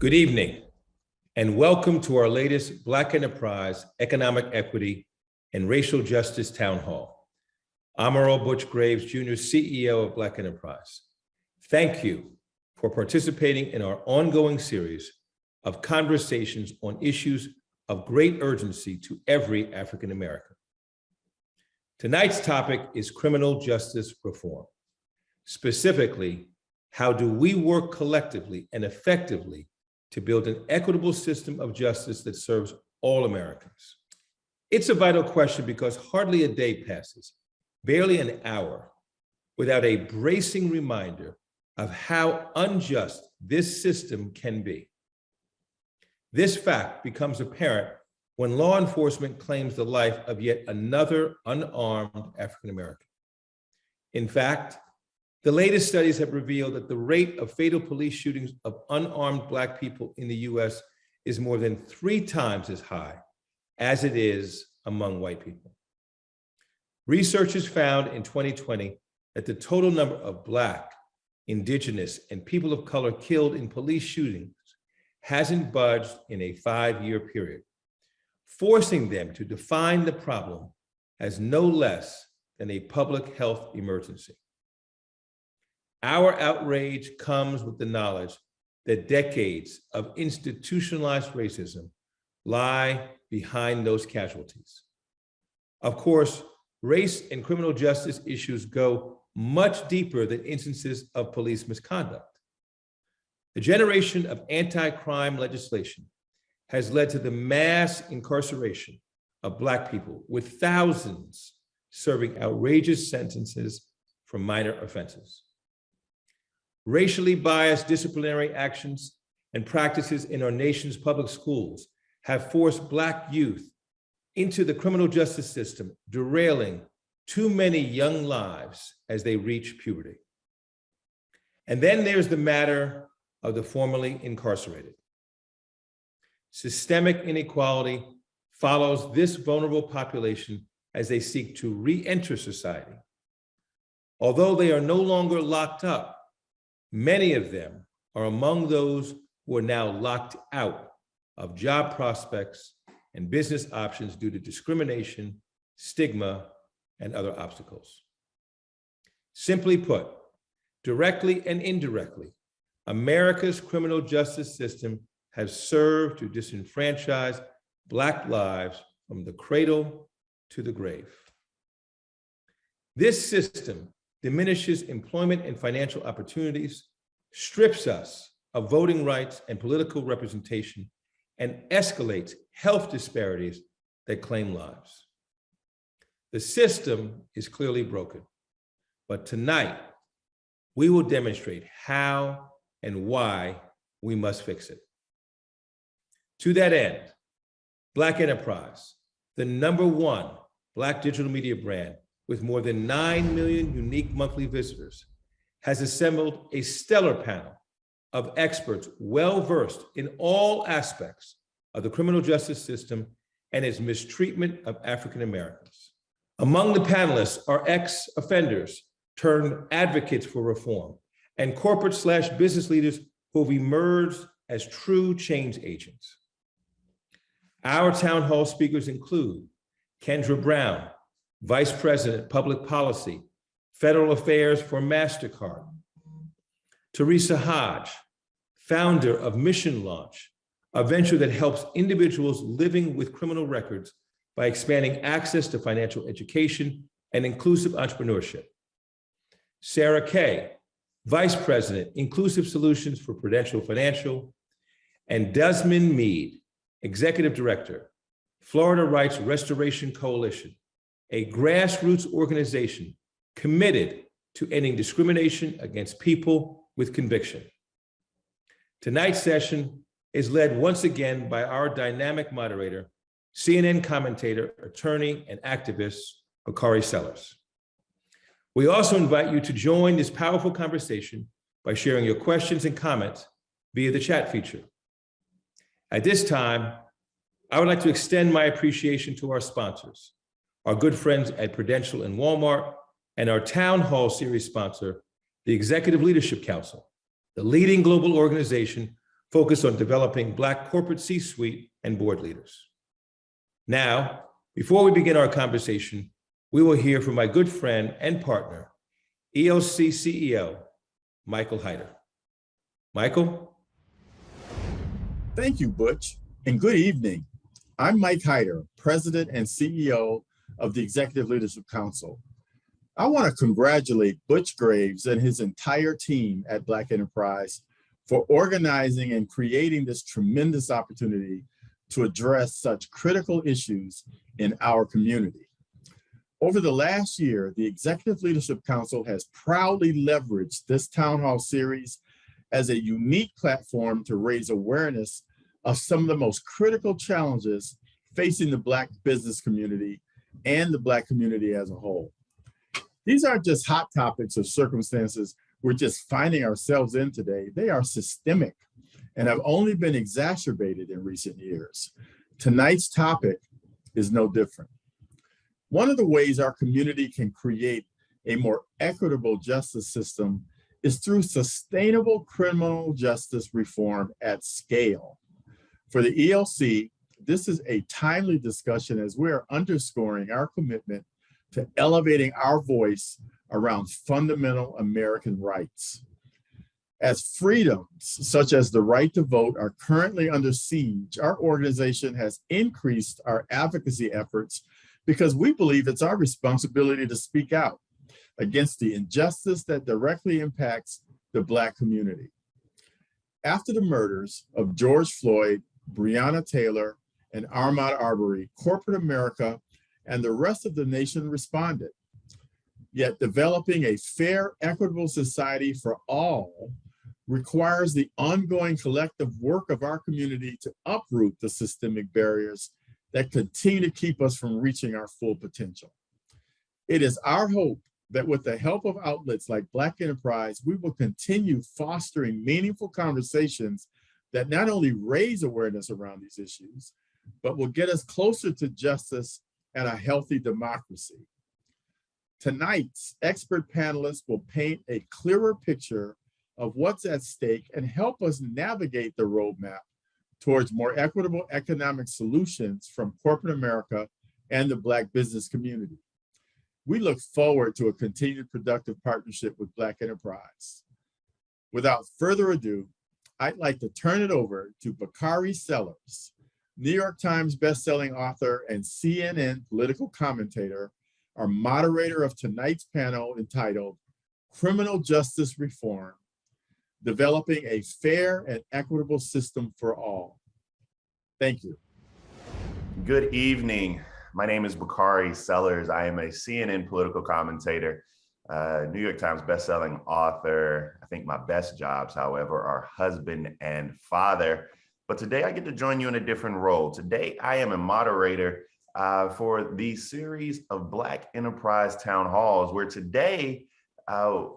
Good evening, and welcome to our latest Black Enterprise Economic Equity and Racial Justice Town Hall. I'm Earl Butch Graves, Jr., CEO of Black Enterprise. Thank you for participating in our ongoing series of conversations on issues of great urgency to every African American. Tonight's topic is criminal justice reform. Specifically, how do we work collectively and effectively to build an equitable system of justice that serves all Americans? It's a vital question because hardly a day passes, barely an hour, without a bracing reminder of how unjust this system can be. This fact becomes apparent when law enforcement claims the life of yet another unarmed African American. In fact, the latest studies have revealed that the rate of fatal police shootings of unarmed Black people in the US is more than 3 times as high as it is among white people. Researchers found in 2020 that the total number of Black, Indigenous, and people of color killed in police shootings hasn't budged in a 5-year period, forcing them to define the problem as no less than a public health emergency. Our outrage comes with the knowledge that decades of institutionalized racism lie behind those casualties. Of course, race and criminal justice issues go much deeper than instances of police misconduct. The generation of anti-crime legislation has led to the mass incarceration of Black people, with thousands serving outrageous sentences for minor offenses. Racially biased disciplinary actions and practices in our nation's public schools have forced Black youth into the criminal justice system, derailing too many young lives as they reach puberty. And then there's the matter of the formerly incarcerated. Systemic inequality follows this vulnerable population as they seek to re-enter society. Although they are no longer locked up, many of them are among those who are now locked out of job prospects and business options due to discrimination, stigma, and other obstacles. Simply put, directly and indirectly, America's criminal justice system has served to disenfranchise Black lives from the cradle to the grave. This system diminishes employment and financial opportunities, strips us of voting rights and political representation, and escalates health disparities that claim lives. The system is clearly broken, but tonight, we will demonstrate how and why we must fix it. To that end, Black Enterprise, the #1 Black digital media brand with more than 9 million unique monthly visitors, has assembled a stellar panel of experts well-versed in all aspects of the criminal justice system and its mistreatment of African Americans. Among the panelists are ex-offenders turned advocates for reform and corporate/business leaders who have emerged as true change agents. Our town hall speakers include Kendra Brown, Vice President, Public Policy, Federal Affairs for MasterCard; Teresa Hodge, founder of Mission Launch, a venture that helps individuals living with criminal records by expanding access to financial education and inclusive entrepreneurship; Sarah Kay, Vice President, Inclusive Solutions for Prudential Financial; and Desmond Meade, Executive Director, Florida Rights Restoration Coalition, a grassroots organization committed to ending discrimination against people with conviction. Tonight's session is led once again by our dynamic moderator, CNN commentator, attorney, and activist, Bakari Sellers. We also invite you to join this powerful conversation by sharing your questions and comments via the chat feature. At this time, I would like to extend my appreciation to our sponsors, our good friends at Prudential and Walmart, and our Town Hall Series sponsor, the Executive Leadership Council, the leading global organization focused on developing Black corporate C-suite and board leaders. Now, before we begin our conversation, we will hear from my good friend and partner, ELC CEO, Michael Hyder. Michael? Thank you, Butch, and good evening. I'm Mike Hyder, President and CEO of the Executive Leadership Council. I want to congratulate Butch Graves and his entire team at Black Enterprise for organizing and creating this tremendous opportunity to address such critical issues in our community. Over the last year, the Executive Leadership Council has proudly leveraged this town hall series as a unique platform to raise awareness of some of the most critical challenges facing the Black business community and the Black community as a whole. These aren't just hot topics or circumstances we're just finding ourselves in today. They are systemic and have only been exacerbated in recent years. Tonight's topic is no different. One of the ways our community can create a more equitable justice system is through sustainable criminal justice reform at scale. For the ELC, this is a timely discussion as we are underscoring our commitment to elevating our voice around fundamental American rights. As freedoms, such as the right to vote, are currently under siege, our organization has increased our advocacy efforts because we believe it's our responsibility to speak out against the injustice that directly impacts the Black community. After the murders of George Floyd, Breonna Taylor, and Ahmaud Arbery, corporate America and the rest of the nation responded. Yet developing a fair, equitable society for all requires the ongoing collective work of our community to uproot the systemic barriers that continue to keep us from reaching our full potential. It is our hope that with the help of outlets like Black Enterprise, we will continue fostering meaningful conversations that not only raise awareness around these issues, but will get us closer to justice and a healthy democracy. Tonight's expert panelists will paint a clearer picture of what's at stake and help us navigate the roadmap towards more equitable economic solutions from corporate America and the Black business community. We look forward to a continued productive partnership with Black Enterprise. Without further ado, I'd like to turn it over to Bakari Sellers, New York Times bestselling author and CNN political commentator, our moderator of tonight's panel entitled Criminal Justice Reform, Developing a Fair and Equitable System for All. Thank you. Good evening. My name is Bakari Sellers. I am a CNN political commentator, New York Times bestselling author. I think my best jobs, however, are husband and father. But today I get to join you in a different role. Today I am a moderator for the series of Black Enterprise Town Halls, where today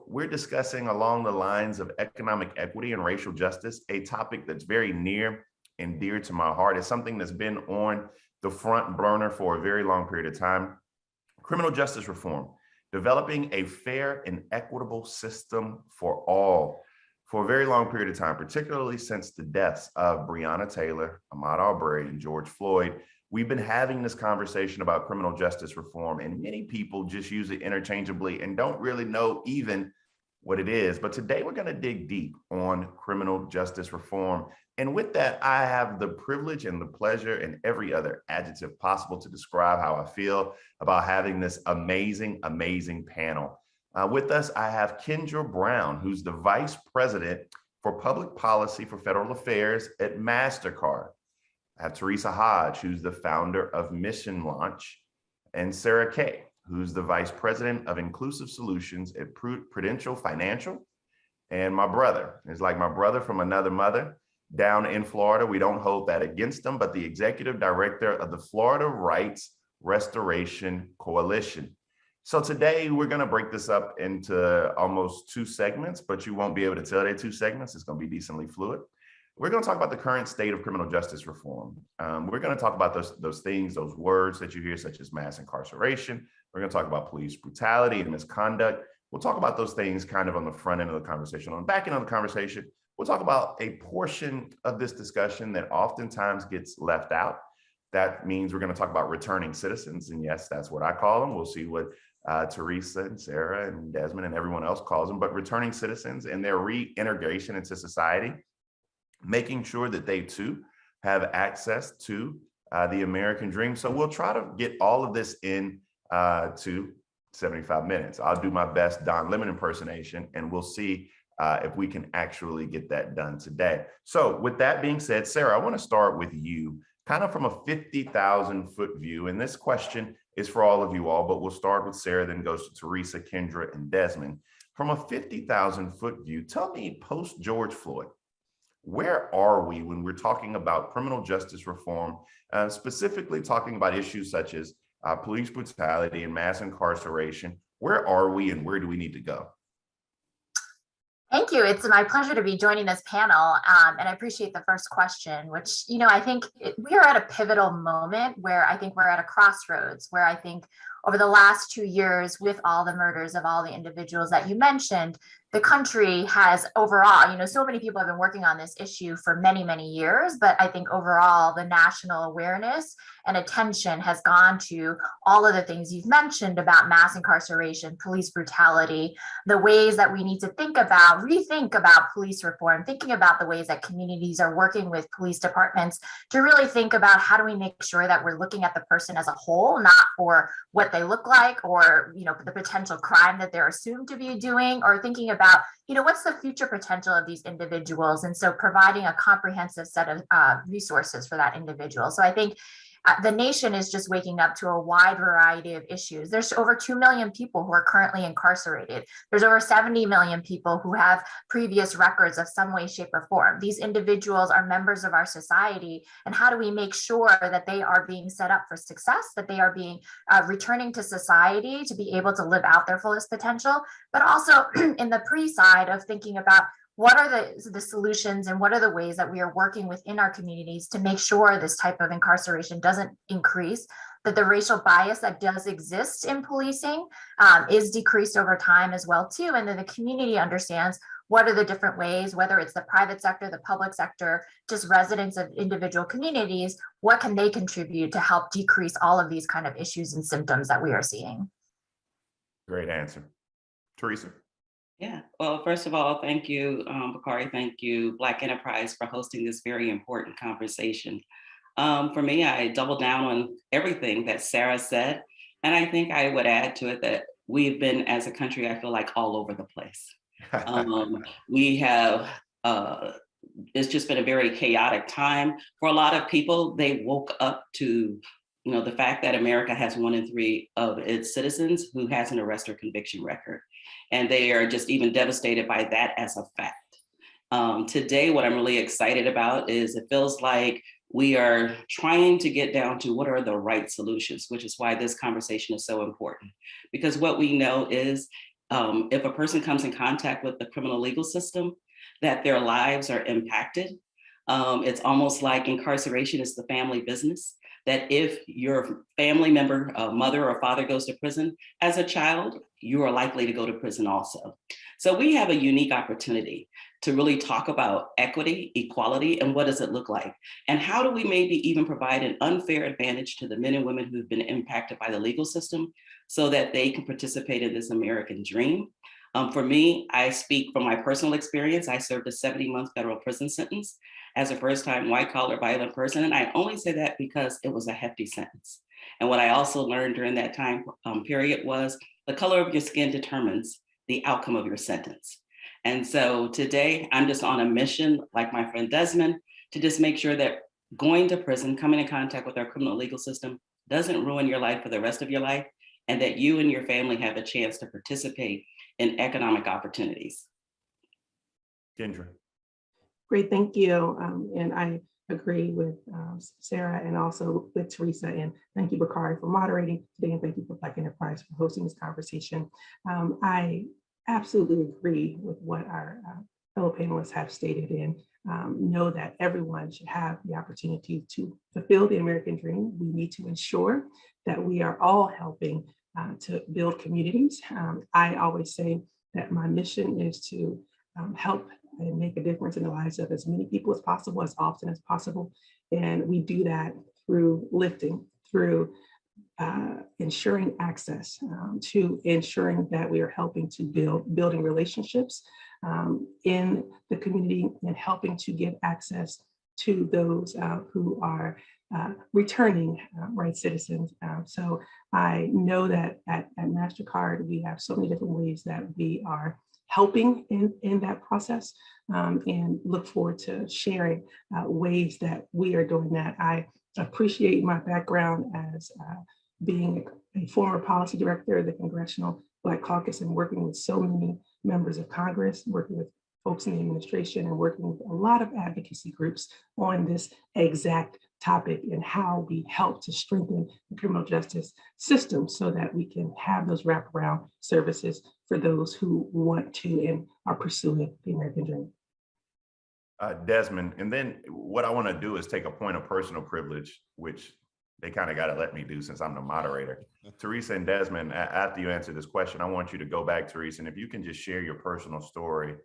we're discussing along the lines of economic equity and racial justice, a topic that's very near and dear to my heart. It's something that's been on the front burner for a very long period of time. Criminal justice reform, developing a fair and equitable system for all for a very long period of time, particularly since the deaths of Breonna Taylor, Ahmaud Arbery, and George Floyd. We've been having this conversation about criminal justice reform, and many people just use it interchangeably and don't really know even what it is. But today we're going to dig deep on criminal justice reform. And with that, I have the privilege and the pleasure and every other adjective possible to describe how I feel about having this amazing, amazing panel. With us, I have Kendra Brown, who's the Vice President for Public Policy for Federal Affairs at MasterCard. I have Teresa Hodge, who's the founder of Mission Launch, and Sarah Kay, who's the Vice President of Inclusive Solutions at Prudential Financial. And my brother is like my brother from another mother down in Florida. We don't hold that against him, but the Executive Director of the Florida Rights Restoration Coalition. So today we're going to break this up into almost 2 segments, but you won't be able to tell they're 2 segments. It's going to be decently fluid. We're going to talk about the current state of criminal justice reform. We're going to talk about those things, those words that you hear, such as mass incarceration. We're going to talk about police brutality and misconduct. We'll talk about those things kind of on the front end of the conversation. On the back end of the conversation, We'll talk about a portion of this discussion that oftentimes gets left out. That means we're going to talk about returning citizens. And yes, that's what I call them. We'll see what Teresa and Sarah and Desmond and everyone else calls them, but returning citizens and their reintegration into society, making sure that they too have access to the American dream. So we'll try to get all of this in to 75 minutes. I'll do my best Don Lemon impersonation, and we'll see if we can actually get that done today. So with that being said, Sarah, I want to start with you, kind of from a 50,000-foot view. And this question is for all of you all, but we'll start with Sarah, then goes to Teresa, Kendra, and Desmond. From a 50,000-foot view, tell me, post George Floyd, where are we when we're talking about criminal justice reform, specifically talking about issues such as police brutality and mass incarceration? Where are we and where do we need to go? Thank you. It's my pleasure to be joining this panel. And I appreciate the first question, which, I think we are at a pivotal moment where I think we're at a crossroads, where I think over the last 2 years, with all the murders of all the individuals that you mentioned, the country has overall, so many people have been working on this issue for many, many years, but I think overall the national awareness and attention has gone to all of the things you've mentioned about mass incarceration, police brutality, the ways that we need to rethink about police reform, thinking about the ways that communities are working with police departments to really think about how do we make sure that we're looking at the person as a whole, not for what they look like or, the potential crime that they're assumed to be doing, or thinking about, what's the future potential of these individuals? And so providing a comprehensive set of resources for that individual. So I think the nation is just waking up to a wide variety of issues. There's over 2 million people who are currently incarcerated. There's over 70 million people who have previous records of some way, shape, or form. These individuals are members of our society. And how do we make sure that they are being set up for success, that they are being returning to society to be able to live out their fullest potential, but also in the pre-side of thinking about what are the solutions and what are the ways that we are working within our communities to make sure this type of incarceration doesn't increase, that the racial bias that does exist in policing is decreased over time as well too, and that the community understands what are the different ways, whether it's the private sector, the public sector, just residents of individual communities, what can they contribute to help decrease all of these kind of issues and symptoms that we are seeing? Great answer. Teresa? Yeah, well, first of all, thank you, Bakari. Thank you, Black Enterprise, for hosting this very important conversation. For me, I double down on everything that Sarah said. And I think I would add to it that we've been, as a country, I feel like all over the place. We have, it's just been a very chaotic time. For a lot of people, they woke up to the fact that America has 1 in 3 of its citizens who has an arrest or conviction record. And they are just even devastated by that as a fact. Today, what I'm really excited about is it feels like we are trying to get down to what are the right solutions, which is why this conversation is so important. Because what we know is if a person comes in contact with the criminal legal system, that their lives are impacted. It's almost like incarceration is the family business. That if your family member, mother or father goes to prison as a child, you are likely to go to prison also. So we have a unique opportunity to really talk about equity, equality, and what does it look like? And how do we maybe even provide an unfair advantage to the men and women who've been impacted by the legal system so that they can participate in this American dream? For me, I speak from my personal experience. I served a 70-month federal prison sentence as a first-time white-collar violent person. And I only say that because it was a hefty sentence. And what I also learned during that time period was the color of your skin determines the outcome of your sentence. And so today, I'm just on a mission, like my friend Desmond, to just make sure that going to prison, coming in contact with our criminal legal system doesn't ruin your life for the rest of your life, and that you and your family have a chance to participate in economic opportunities. Kendra? Great, thank you. And I agree with Sarah and also with Teresa. And thank you, Bakari, for moderating today. And thank you for Black Enterprise for hosting this conversation. I absolutely agree with what our fellow panelists have stated, and know that everyone should have the opportunity to fulfill the American dream. We need to ensure that we are all helping to build communities. I always say that my mission is to help and make a difference in the lives of as many people as possible, as often as possible. And we do that through lifting, through ensuring access, to ensuring that we are helping to building relationships in the community and helping to give access to those who are returning right citizens. So I know that at MasterCard, we have so many different ways that we are helping in that process, and look forward to sharing ways that we are doing that. I appreciate my background as being a former policy director of the Congressional Black Caucus and working with so many members of Congress, working with folks in the administration and working with a lot of advocacy groups on this exact topic and how we help to strengthen the criminal justice system so that we can have those wraparound services for those who want to and are pursuing the American dream. Desmond, and then what I want to do is take a point of personal privilege, which they kind of got to let me do since I'm the moderator. Teresa and Desmond, after you answer this question, I want you to go back, Teresa, and if you can just share your personal story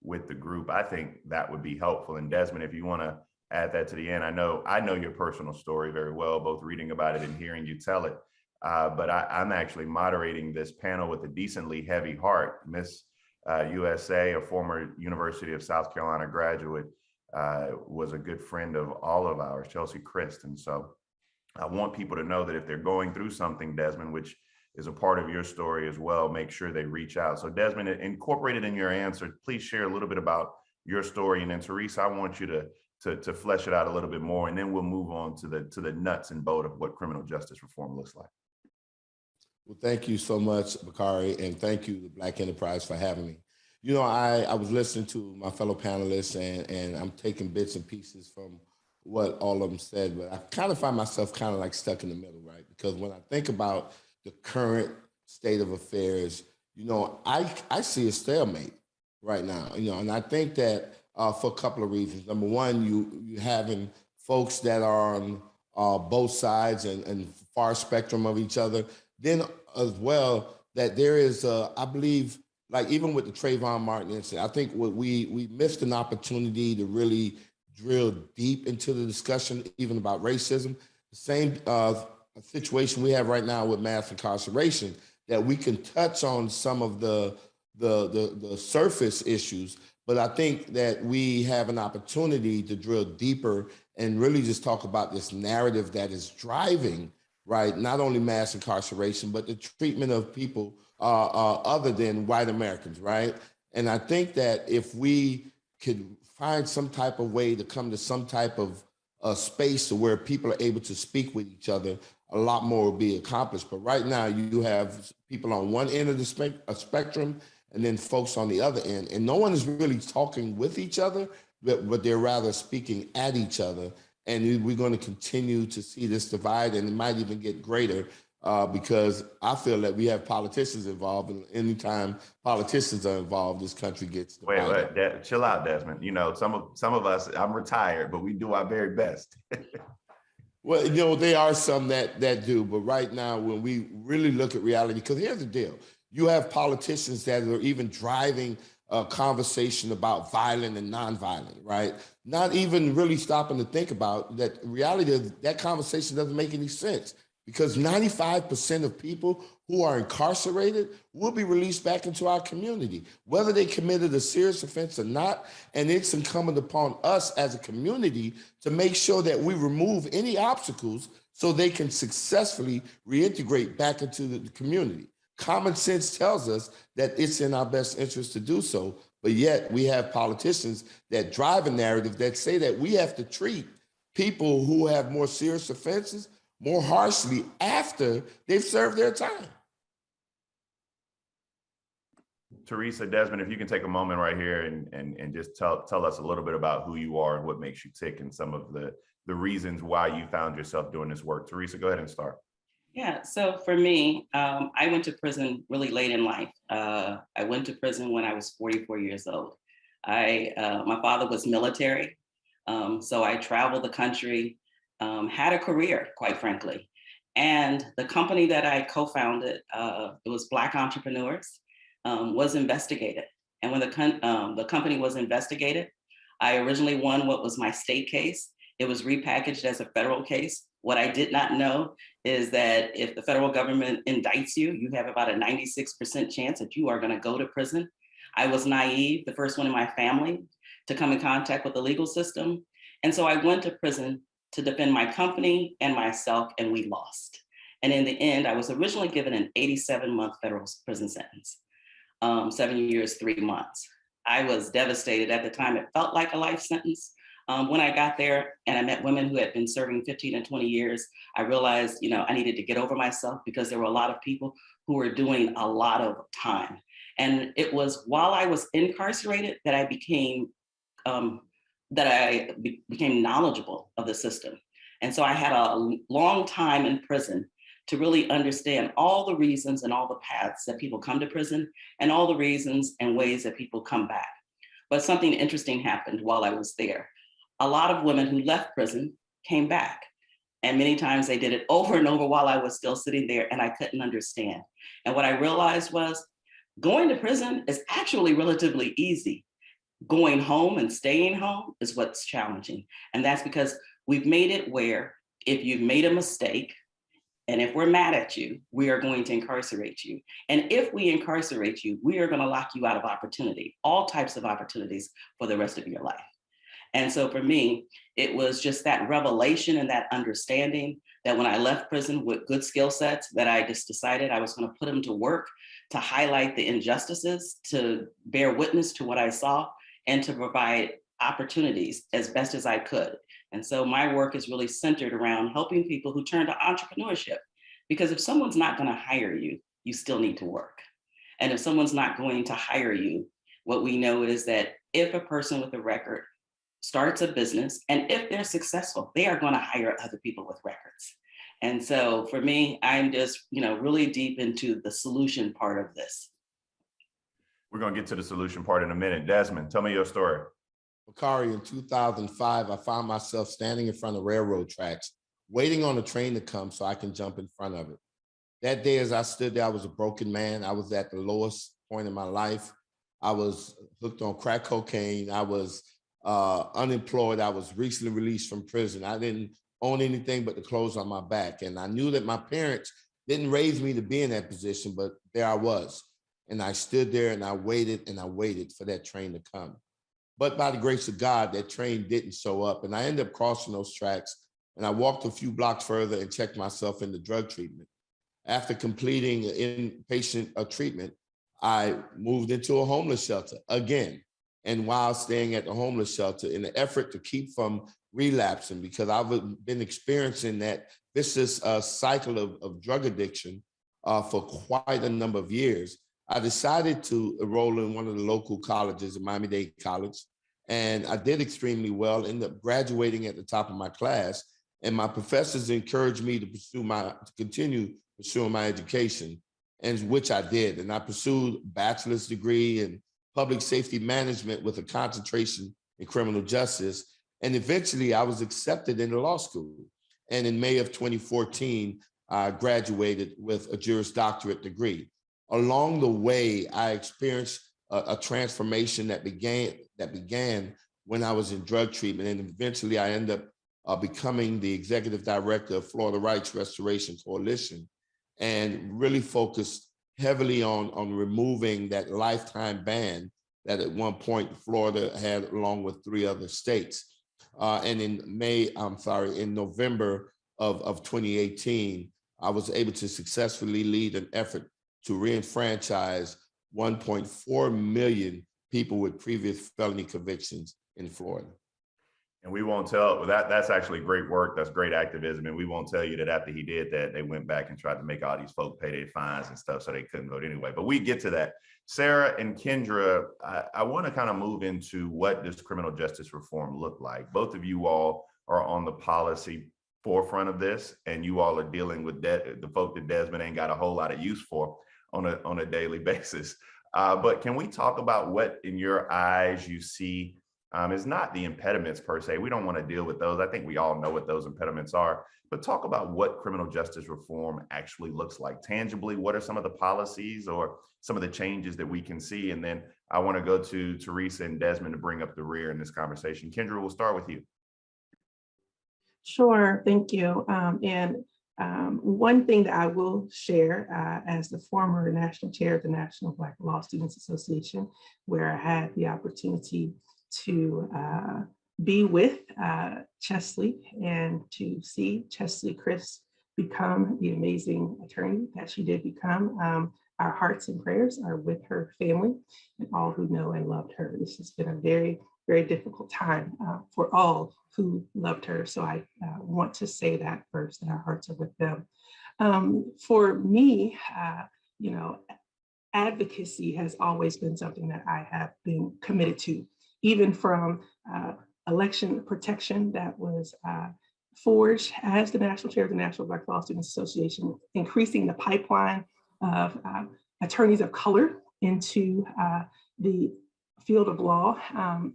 with the group, I think that would be helpful. And Desmond, if you want to add that to the end, I know your personal story very well, both reading about it and hearing you tell it. But I'm actually moderating this panel with a decently heavy heart. Miss USA, a former University of South Carolina graduate, was a good friend of all of ours, Chelsea Christ. And so I want people to know that if they're going through something, Desmond, which is a part of your story as well, make sure they reach out. So Desmond, incorporated in your answer, please share a little bit about your story. And then Teresa, I want you to flesh it out a little bit more, and then we'll move on to the nuts and bolts of what criminal justice reform looks like. Well, thank you so much, Bakari, and thank you, the Black Enterprise, for having me. You know, I was listening to my fellow panelists, and I'm taking bits and pieces from what all of them said, but I kind of find myself kind of like stuck in the middle, right? Because when I think about the current state of affairs, you know, I see a stalemate right now, you know, and I think that for a couple of reasons. Number one, you having folks that are on both sides and far spectrum of each other. Then as well, that there is, I believe, like even with the Trayvon Martin incident, I think we missed an opportunity to really drill deep into the discussion, even about racism. The same situation we have right now with mass incarceration, that we can touch on some of the surface issues, but I think that we have an opportunity to drill deeper and really just talk about this narrative that is driving, right, not only mass incarceration, but the treatment of people other than white Americans, right? And I think that if we could find some type of way to come to some type of space to where people are able to speak with each other, a lot more will be accomplished. But right now you have people on one end of the spectrum and then folks on the other end, and no one is really talking with each other, but they're rather speaking at each other. And we're going to continue to see this divide, and it might even get greater because I feel that we have politicians involved, and anytime politicians are involved, this country gets divided. Wait, chill out, Desmond. You know, some of us, I'm retired, but we do our very best. Well, you know, there are some that do, but right now, when we really look at reality, because here's the deal. You have politicians that are even driving a conversation about violent and nonviolent, right? Not even really stopping to think about that reality of that conversation doesn't make any sense, because 95% of people who are incarcerated will be released back into our community, whether they committed a serious offense or not. And it's incumbent upon us as a community to make sure that we remove any obstacles so they can successfully reintegrate back into the community. Common sense tells us that it's in our best interest to do so, but yet we have politicians that drive a narrative that say that we have to treat people who have more serious offenses more harshly after they've served their time. Teresa, Desmond, if you can take a moment right here and just tell us a little bit about who you are and what makes you tick and some of the reasons why you found yourself doing this work. Teresa, go ahead and start. Yeah, so for me, I went to prison really late in life. I went to prison when I was 44 years old. My father was military, so I traveled the country, had a career, quite frankly. And the company that I co-founded, it was Black Entrepreneurs, was investigated. And when the company was investigated, I originally won what was my state case. It was repackaged as a federal case. What I did not know is that if the federal government indicts you, you have about a 96% chance that you are going to go to prison. I was naive, the first one in my family to come in contact with the legal system. And so I went to prison to defend my company and myself, and we lost. And in the end, I was originally given an 87-month federal prison sentence, 7 years, 3 months. I was devastated at the time. It felt like a life sentence. When I got there and I met women who had been serving 15 and 20 years, I realized, I needed to get over myself because there were a lot of people who were doing a lot of time. And it was while I was incarcerated that I became knowledgeable of the system. And so I had a long time in prison to really understand all the reasons and all the paths that people come to prison and all the reasons and ways that people come back. But something interesting happened while I was there. A lot of women who left prison came back. And many times they did it over and over while I was still sitting there and I couldn't understand. And what I realized was going to prison is actually relatively easy. Going home and staying home is what's challenging. And that's because we've made it where if you've made a mistake, and if we're mad at you, we are going to incarcerate you. And if we incarcerate you, we are going to lock you out of opportunity, all types of opportunities for the rest of your life. And so for me, it was just that revelation and that understanding that when I left prison with good skill sets, that I just decided I was going to put them to work to highlight the injustices, to bear witness to what I saw, and to provide opportunities as best as I could. And so my work is really centered around helping people who turn to entrepreneurship. Because if someone's not going to hire you, you still need to work. And if someone's not going to hire you, what we know is that if a person with a record starts a business, and if they're successful, they are going to hire other people with records. And so for me, I'm just, really deep into the solution part of this. We're going to get to the solution part in a minute. Desmond, tell me your story. Bakari, in 2005, I found myself standing in front of railroad tracks, waiting on a train to come so I can jump in front of it. That day, as I stood there, I was a broken man. I was at the lowest point in my life. I was hooked on crack cocaine. I was unemployed. I was recently released from prison. I didn't own anything but the clothes on my back. And I knew that my parents didn't raise me to be in that position, but there I was. And I stood there and I waited for that train to come. But by the grace of God, that train didn't show up. And I ended up crossing those tracks and I walked a few blocks further and checked myself into drug treatment. After completing inpatient treatment, I moved into a homeless shelter again. And while staying at the homeless shelter, in the effort to keep from relapsing, because I've been experiencing that vicious cycle of drug addiction for quite a number of years, I decided to enroll in one of the local colleges, Miami-Dade College, and I did extremely well, ended up graduating at the top of my class, and my professors encouraged me to continue pursuing my education, and which I did. And I pursued a bachelor's degree in public safety management with a concentration in criminal justice. And eventually I was accepted into law school. And in May of 2014, I graduated with a Juris Doctorate degree. Along the way, I experienced a transformation that began when I was in drug treatment. And eventually I ended up becoming the executive director of Florida Rights Restoration Coalition, and really focused heavily on removing that lifetime ban that at one point Florida had along with 3 other states. And in November of 2018, I was able to successfully lead an effort to reenfranchise 1.4 million people with previous felony convictions in Florida. And we won't tell, that's actually great work. That's great activism. And we won't tell you that after he did that, they went back and tried to make all these folks pay their fines and stuff so they couldn't vote anyway. But we get to that. Sarah and Kendra, I want to kind of move into what does criminal justice reform look like? Both of you all are on the policy forefront of this, and you all are dealing with the folk that Desmond ain't got a whole lot of use for on a daily basis. But can we talk about what in your eyes you see is not the impediments per se. We don't want to deal with those. I think we all know what those impediments are, but talk about what criminal justice reform actually looks like tangibly. What are some of the policies or some of the changes that we can see? And then I want to go to Teresa and Desmond to bring up the rear in this conversation. Kendra, we'll start with you. Sure, thank you. One thing that I will share as the former national chair of the National Black Law Students Association, where I had the opportunity to be with Chesley and to see Chesley Chris become the amazing attorney that she did become. Our hearts and prayers are with her family and all who know and loved her. This has been a very, very difficult time for all who loved her. So I want to say that first, and our hearts are with them. For me, advocacy has always been something that I have been committed to, even from election protection that was forged as the national chair of the National Black Law Students Association, increasing the pipeline of attorneys of color into the field of law.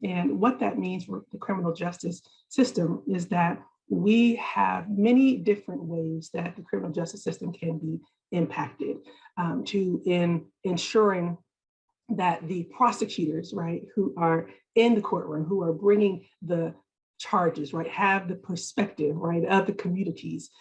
And what that means for the criminal justice system is that we have many different ways that the criminal justice system can be impacted in ensuring that the prosecutors, right, who are in the courtroom, who are bringing the charges, right, have the perspective, right, of the communities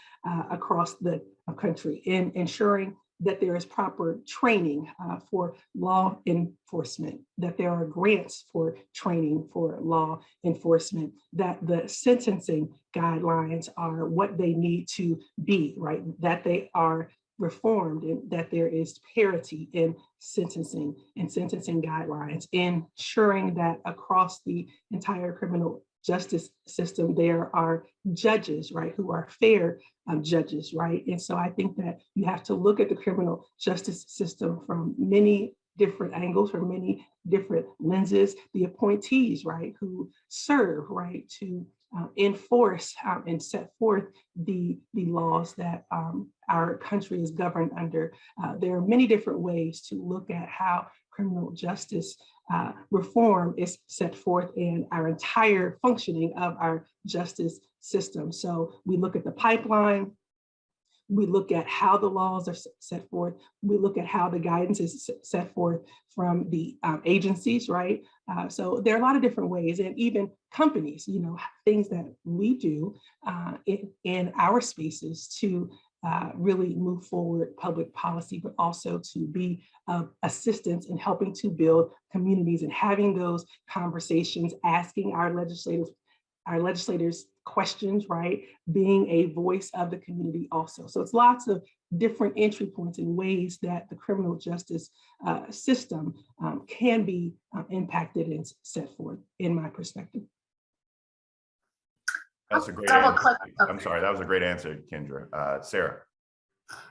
across the country, in ensuring that there is proper training for law enforcement, that there are grants for training for law enforcement, that the sentencing guidelines are what they need to be, right, that they are reformed, and that there is parity in sentencing and sentencing guidelines, ensuring that across the entire criminal justice system, there are judges, right, who are fair judges, right? And so I think that you have to look at the criminal justice system from many different angles, from many different lenses. The appointees, right, who serve, right, to enforce and set forth the laws that our country is governed under. There are many different ways to look at how criminal justice reform is set forth in our entire functioning of our justice system. So we look at the pipeline, we look at how the laws are set forth, we look at how the guidance is set forth from the agencies, right? So there are a lot of different ways, and even companies, things that we do in our spaces to really move forward public policy, but also to be of assistance in helping to build communities and having those conversations, asking our legislators questions, right? Being a voice of the community also. So it's lots of different entry points and ways that the criminal justice system can be impacted and set forth, in my perspective. That's a great answer. I'm sorry, that was a great answer, Kendra. Sarah.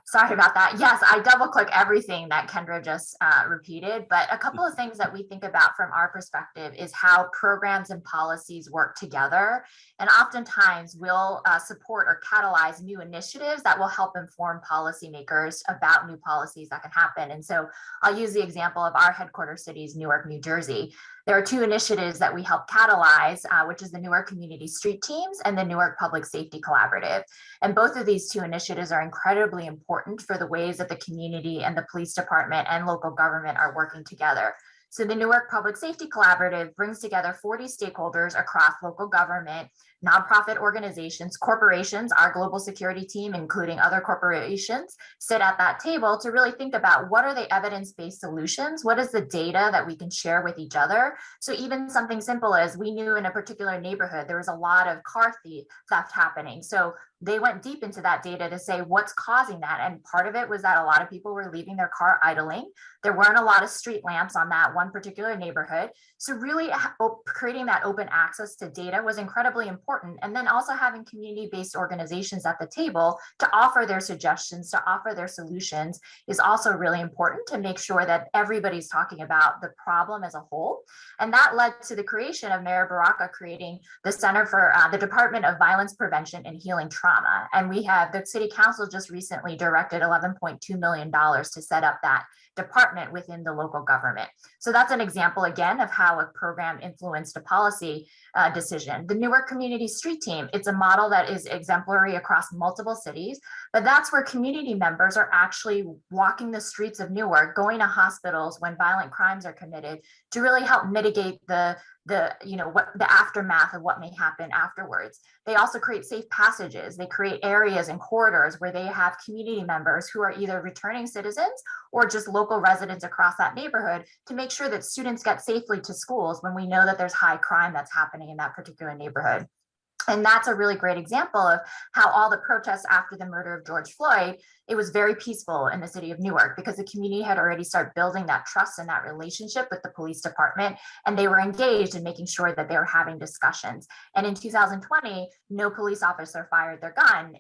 Sorry about that. Yes, I double click everything that Kendra just repeated, but a couple of things that we think about from our perspective is how programs and policies work together. And oftentimes we'll support or catalyze new initiatives that will help inform policymakers about new policies that can happen. And so I'll use the example of our headquarters cities, Newark, New Jersey. There are two initiatives that we help catalyze, which is the Newark Community Street Teams and the Newark Public Safety Collaborative. And both of these two initiatives are incredibly important for the ways that the community and the police department and local government are working together. So the Newark Public Safety Collaborative brings together 40 stakeholders across local government, nonprofit organizations, corporations. Our global security team, including other corporations, sit at that table to really think about what are the evidence-based solutions? What is the data that we can share with each other? So even something simple as we knew in a particular neighborhood, there was a lot of car theft happening. So they went deep into that data to say what's causing that. And part of it was that a lot of people were leaving their car idling. There weren't a lot of street lamps on that one particular neighborhood. So really creating that open access to data was incredibly important. And then also having community-based organizations at the table to offer their suggestions, to offer their solutions is also really important to make sure that everybody's talking about the problem as a whole. And that led to the creation of Mayor Baraka creating the Center for the Department of Violence Prevention and Healing Trauma. And we have the City Council just recently directed $11.2 million to set up that department within the local government. So that's an example again of how a program influenced a policy decision. The Newark Community Street Team, it's a model that is exemplary across multiple cities, but that's where community members are actually walking the streets of Newark, going to hospitals when violent crimes are committed to really help mitigate the aftermath of what may happen afterwards. They also create safe passages. They create areas and corridors where they have community members who are either returning citizens or just local residents across that neighborhood to make sure that students get safely to schools when we know that there's high crime that's happening in that particular neighborhood. And that's a really great example of how all the protests after the murder of George Floyd, it was very peaceful in the city of Newark because the community had already started building that trust and that relationship with the police department, and they were engaged in making sure that they were having discussions. And in 2020, no police officer fired their gun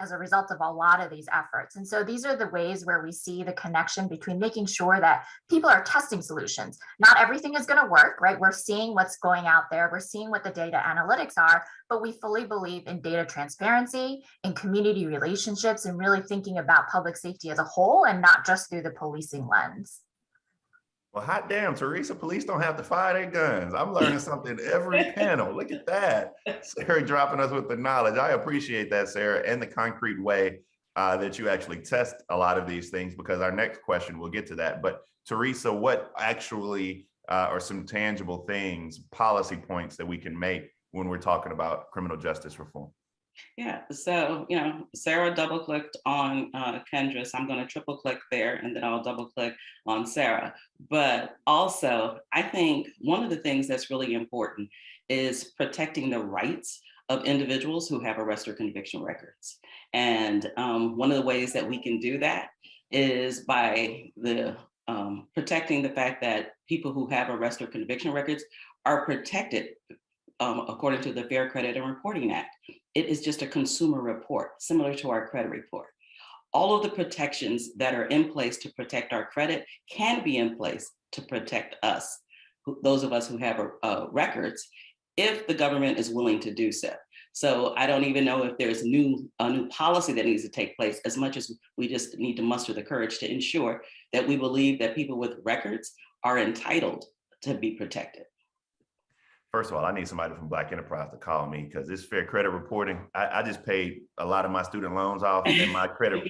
as a result of a lot of these efforts. And so these are the ways where we see the connection between making sure that people are testing solutions. Not everything is going to work, right? We're seeing what's going out there. We're seeing what the data analytics are, but we fully believe in data transparency, in community relationships, and really thinking about public safety as a whole and not just through the policing lens. Well, hot damn, Teresa, police don't have to fire their guns. I'm learning something every panel. Look at that. Sarah dropping us with the knowledge. I appreciate that, Sarah, and the concrete way that you actually test a lot of these things, because our next question, we'll get to that. But Teresa, what actually are some tangible things, policy points that we can make when we're talking about criminal justice reform? Yeah, so, Sarah double clicked on Kendra, so I'm going to triple click there and then I'll double click on Sarah. But also, I think one of the things that's really important is protecting the rights of individuals who have arrest or conviction records. And one of the ways that we can do that is by protecting the fact that people who have arrest or conviction records are protected according to the Fair Credit and Reporting Act. It is just a consumer report, similar to our credit report. All of the protections that are in place to protect our credit can be in place to protect us, those of us who have records, if the government is willing to do so. So I don't even know if there's a new policy that needs to take place, as much as we just need to muster the courage to ensure that we believe that people with records are entitled to be protected. First of all, I need somebody from Black Enterprise to call me, because this fair credit reporting, I just paid a lot of my student loans off and my credit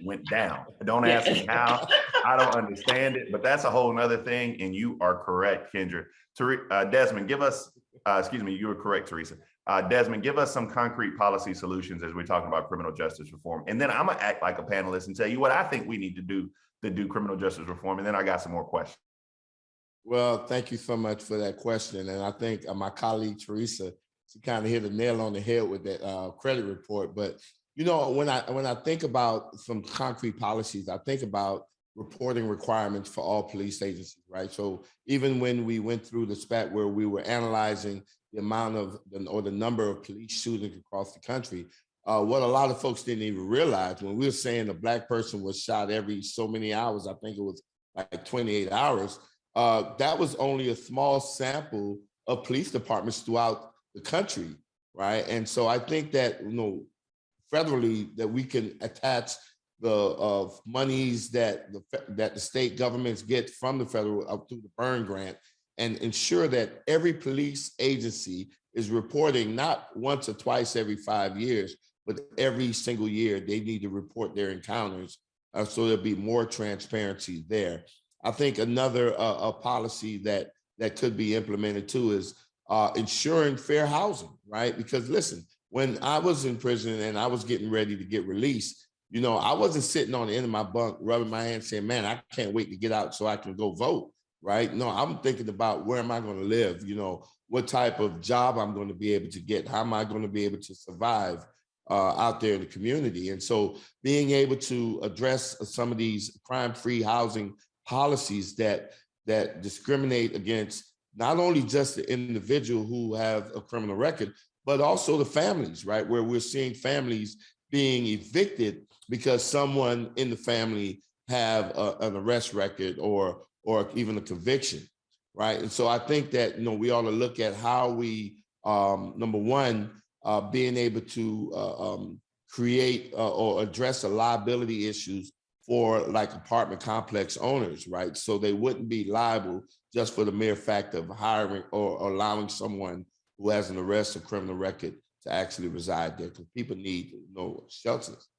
went down. Don't ask me how, I don't understand it, but that's a whole nother thing. And you are correct, Kendra. Desmond, give us, you were correct, Teresa. Desmond, give us some concrete policy solutions as we're talking about criminal justice reform. And then I'm gonna act like a panelist and tell you what I think we need to do criminal justice reform. And then I got some more questions. Well, thank you so much for that question. And I think my colleague, Teresa, she kind of hit a nail on the head with that credit report. But, when I think about some concrete policies, I think about reporting requirements for all police agencies, right? So even when we went through the spat where we were analyzing the amount of the number of police shootings across the country, what a lot of folks didn't even realize, when we were saying a Black person was shot every so many hours, I think it was like 28 hours, that was only a small sample of police departments throughout the country, right? And so I think that, federally, that we can attach the monies that the state governments get from the federal up through the burn grant, and ensure that every police agency is reporting not once or twice every 5 years, but every single year they need to report their encounters, so there'll be more transparency there. I think another policy that could be implemented too is ensuring fair housing, right? Because listen, when I was in prison and I was getting ready to get released, I wasn't sitting on the end of my bunk rubbing my hands saying, man, I can't wait to get out so I can go vote, right? No, I'm thinking about, where am I going to live? What type of job I'm going to be able to get? How am I going to be able to survive out there in the community? And so being able to address some of these crime-free housing policies that discriminate against not only just the individual who have a criminal record, but also the families, right? Where we're seeing families being evicted because someone in the family have an arrest record or even a conviction, right? And so I think that, we ought to look at how we, number one, being able to create or address the liability issues for like apartment complex owners, right? So they wouldn't be liable just for the mere fact of hiring or allowing someone who has an arrest or criminal record to actually reside there, because people need shelters.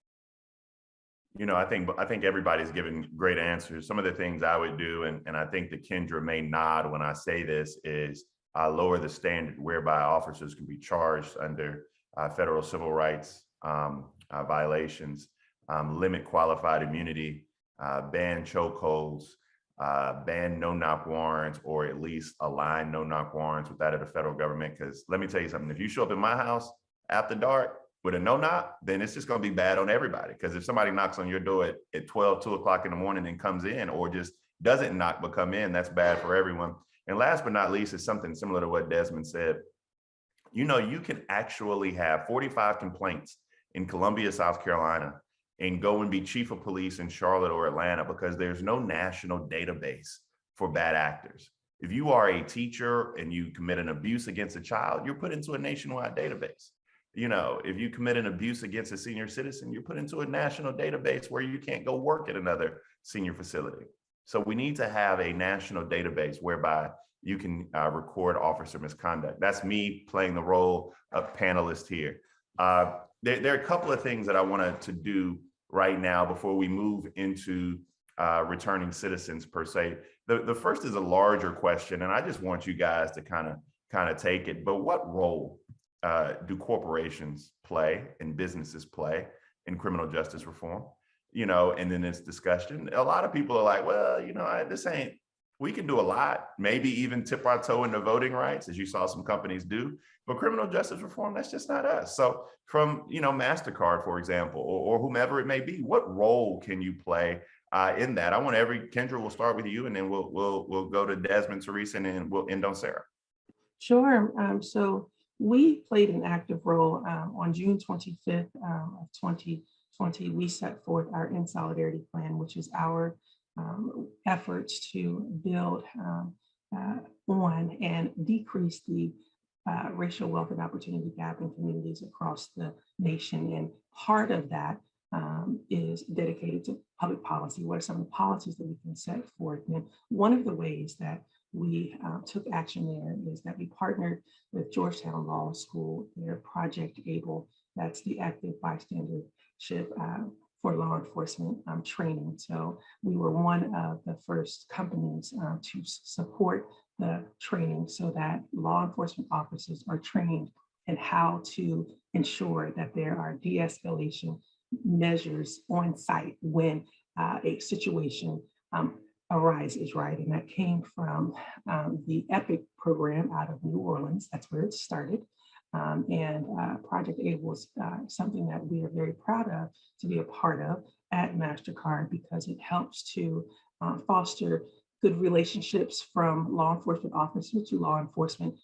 I think everybody's given great answers. Some of the things I would do, and I think that Kendra may nod when I say this, is lower the standard whereby officers can be charged under federal civil rights violations, limit qualified immunity, ban chokeholds, ban no-knock warrants, or at least align no-knock warrants with that of the federal government. Because let me tell you something, if you show up in my house after dark with a no-knock, then it's just going to be bad on everybody. Because if somebody knocks on your door at 12, 2 o'clock in the morning and comes in, or just doesn't knock but come in, that's bad for everyone. And last but not least is something similar to what Desmond said. You can actually have 45 complaints in Columbia, South Carolina, and go and be chief of police in Charlotte or Atlanta, because there's no national database for bad actors. If you are a teacher and you commit an abuse against a child, you're put into a nationwide database. If you commit an abuse against a senior citizen, you're put into a national database where you can't go work at another senior facility. So we need to have a national database whereby you can record officer misconduct. That's me playing the role of panelist here. There are a couple of things that I wanted to do right now before we move into returning citizens per se. The first is a larger question, and I just want you guys to kind of take it. But what role do corporations play and businesses play in criminal justice reform? And then this discussion, a lot of people are like, well, we can do a lot, maybe even tip our toe into voting rights, as you saw some companies do. But criminal justice reform, that's just not us. So from, MasterCard, for example, or whomever it may be, what role can you play in that? Kendra, we'll start with you, and then we'll go to Desmond, Teresa, and then we'll end on Sarah. Sure. So we played an active role on June 25th of 2020. We set forth our In Solidarity Plan, which is our efforts to build on and decrease the racial wealth and opportunity gap in communities across the nation. And part of that is dedicated to public policy. What are some of the policies that we can set forth? And one of the ways that we took action there is that we partnered with Georgetown Law School, their Project Able, that's the active bystandership for law enforcement training. So we were one of the first companies to support the training so that law enforcement officers are trained in how to ensure that there are de-escalation measures on site when a situation arises, right? And that came from the EPIC program out of New Orleans. That's where it started. Project Able is something that we are very proud of to be a part of at MasterCard, because it helps to foster good relationships from law enforcement officer to law enforcement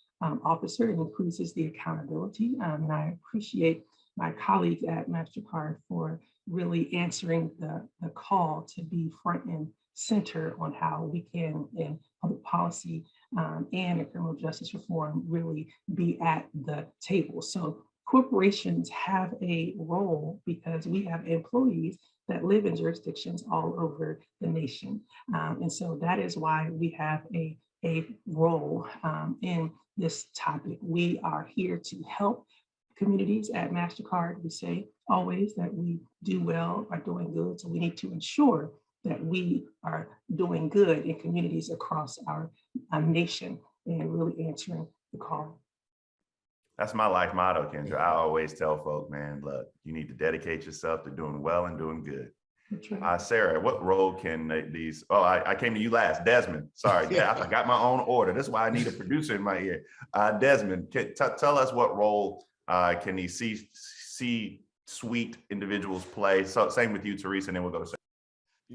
officer, and increases the accountability. And I appreciate my colleagues at MasterCard for really answering the call to be front and center on how we can, in public policy and in criminal justice reform, really be at the table. So corporations have a role because we have employees that live in jurisdictions all over the nation. And so that is why we have a role in this topic. We are here to help communities at MasterCard. We say always that we do well, are doing good. So we need to ensure that we are doing good in communities across our nation and really answering the call. That's my life motto, Kendra. I always tell folk, man, look, you need to dedicate yourself to doing well and doing good. Right. Sarah, what role can these, I came to you last, Desmond, sorry, yeah, I forgot my own order. That's why I need a producer in my ear. Desmond, tell us what role can these C-suite individuals play? So same with you, Teresa, and then we'll go to Sarah.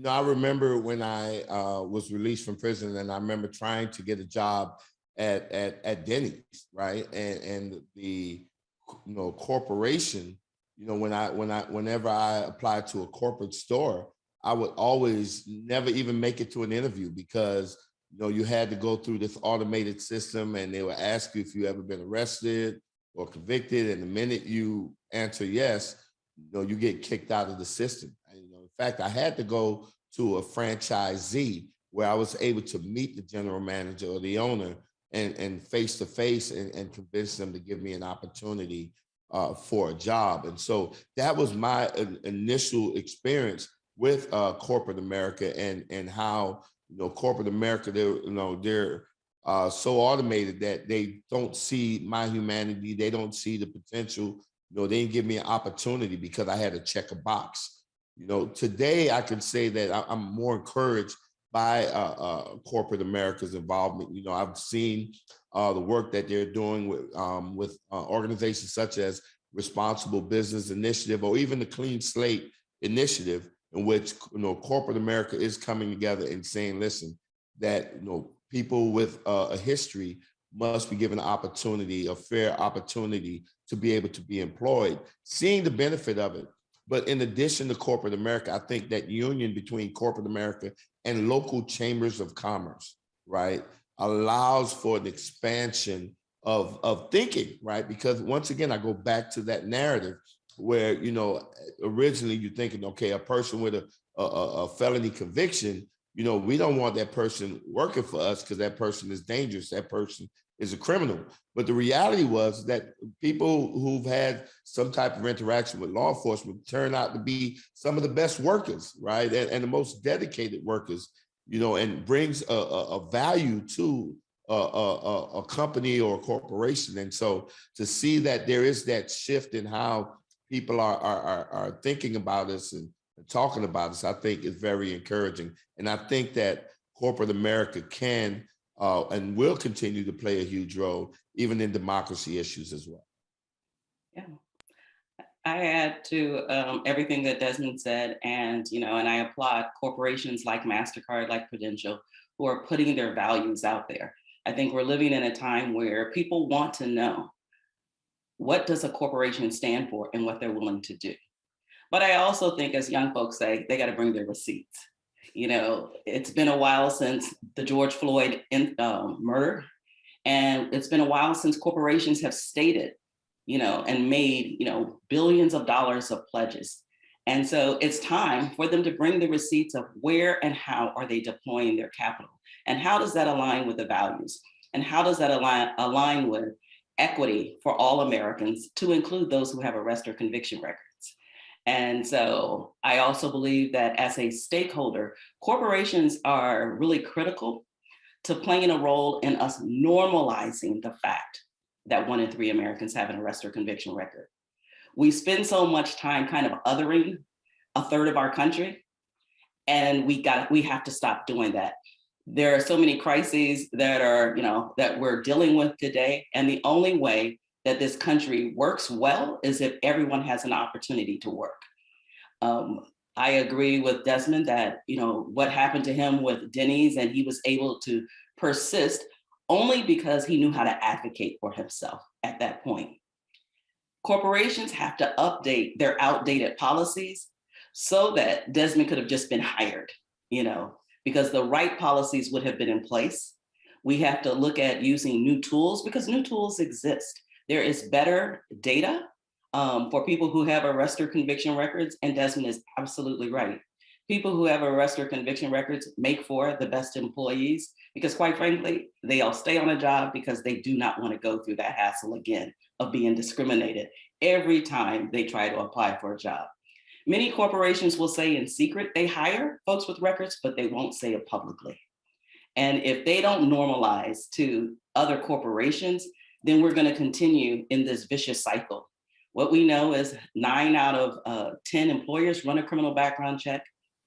I remember when I was released from prison, and I remember trying to get a job at Denny's, right? And the corporation, whenever I applied to a corporate store, I would always never even make it to an interview because you had to go through this automated system, and they would ask you if you ever been arrested or convicted, and the minute you answer yes, you get kicked out of the system. fact, I had to go to a franchisee where I was able to meet the general manager or the owner and face to face and convince them to give me an opportunity for a job. And so that was my initial experience with corporate America and how, corporate America, they're so automated that they don't see my humanity. They don't see the potential. They didn't give me an opportunity because I had to check a box. Today I can say that I'm more encouraged by corporate America's involvement. I've seen the work that they're doing with organizations such as Responsible Business Initiative or even the Clean Slate Initiative, in which corporate America is coming together and saying, listen, that people with a history must be given an opportunity, a fair opportunity to be able to be employed, seeing the benefit of it. But in addition to corporate America, I think that union between corporate America and local chambers of commerce, right, allows for an expansion of thinking, right? Because once again, I go back to that narrative where, originally you're thinking, okay, a person with a felony conviction, we don't want that person working for us because that person is dangerous. That person is a criminal. But the reality was that people who've had some type of interaction with law enforcement turn out to be some of the best workers, right? And the most dedicated workers, and brings a value to a company or a corporation. And so to see that there is that shift in how people are thinking about us and talking about us, I think is very encouraging. And I think that corporate America can and will continue to play a huge role, even in democracy issues as well. Yeah, I add to everything that Desmond said, and I applaud corporations like MasterCard, like Prudential, who are putting their values out there. I think we're living in a time where people want to know, what does a corporation stand for and what they're willing to do. But I also think, as young folks say, they got to bring their receipts. It's been a while since the George Floyd murder, and it's been a while since corporations have stated, and made, billions of dollars of pledges. And so it's time for them to bring the receipts of where and how are they deploying their capital, and how does that align with the values, and how does that align with equity for all Americans, to include those who have arrest or conviction records. And so I also believe that as a stakeholder, corporations are really critical to playing a role in us normalizing the fact that 1 in 3 Americans have an arrest or conviction record. We spend so much time kind of othering a third of our country, and we have to stop doing that. There are so many crises that are, that we're dealing with today, and the only way that this country works well is if everyone has an opportunity to work. I agree with Desmond that, what happened to him with Denny's, and he was able to persist only because he knew how to advocate for himself at that point. Corporations have to update their outdated policies so that Desmond could have just been hired, because the right policies would have been in place. We have to look at using new tools, because new tools exist. There is better data for people who have arrest or conviction records, and Desmond is absolutely right. People who have arrest or conviction records make for the best employees, because quite frankly, they all stay on a job because they do not want to go through that hassle again of being discriminated every time they try to apply for a job. Many corporations will say in secret they hire folks with records, but they won't say it publicly. And if they don't normalize to other corporations, then we're going to continue in this vicious cycle. What we know is 9 out of 10 employers run a criminal background check,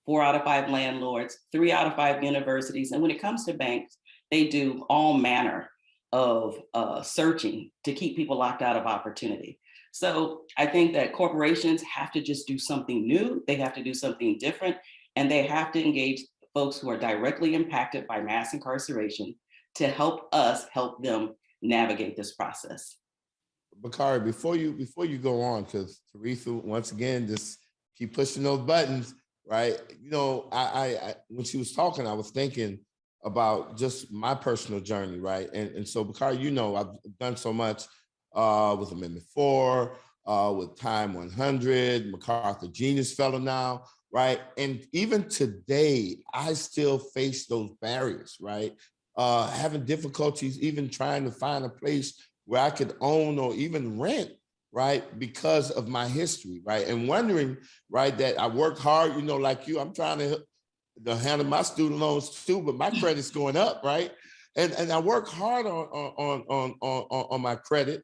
4 out of 5 landlords, 3 out of 5 universities. And when it comes to banks, they do all manner of searching to keep people locked out of opportunity. So I think that corporations have to just do something new. They have to do something different, and they have to engage folks who are directly impacted by mass incarceration to help us help them navigate this process. Bakari, before you go on, because Teresa, once again, just keep pushing those buttons, right? I when she was talking, I was thinking about just my personal journey, right? And so, Bakari, I've done so much with Amendment 4, with Time 100, MacArthur Genius Fellow now, right? And even today, I still face those barriers, right? Having difficulties even trying to find a place where I could own or even rent, right? Because of my history, right? And wondering, right, that I work hard, you know, like you, I'm trying to handle my student loans too, but my credit's going up, right? And I work hard on my credit,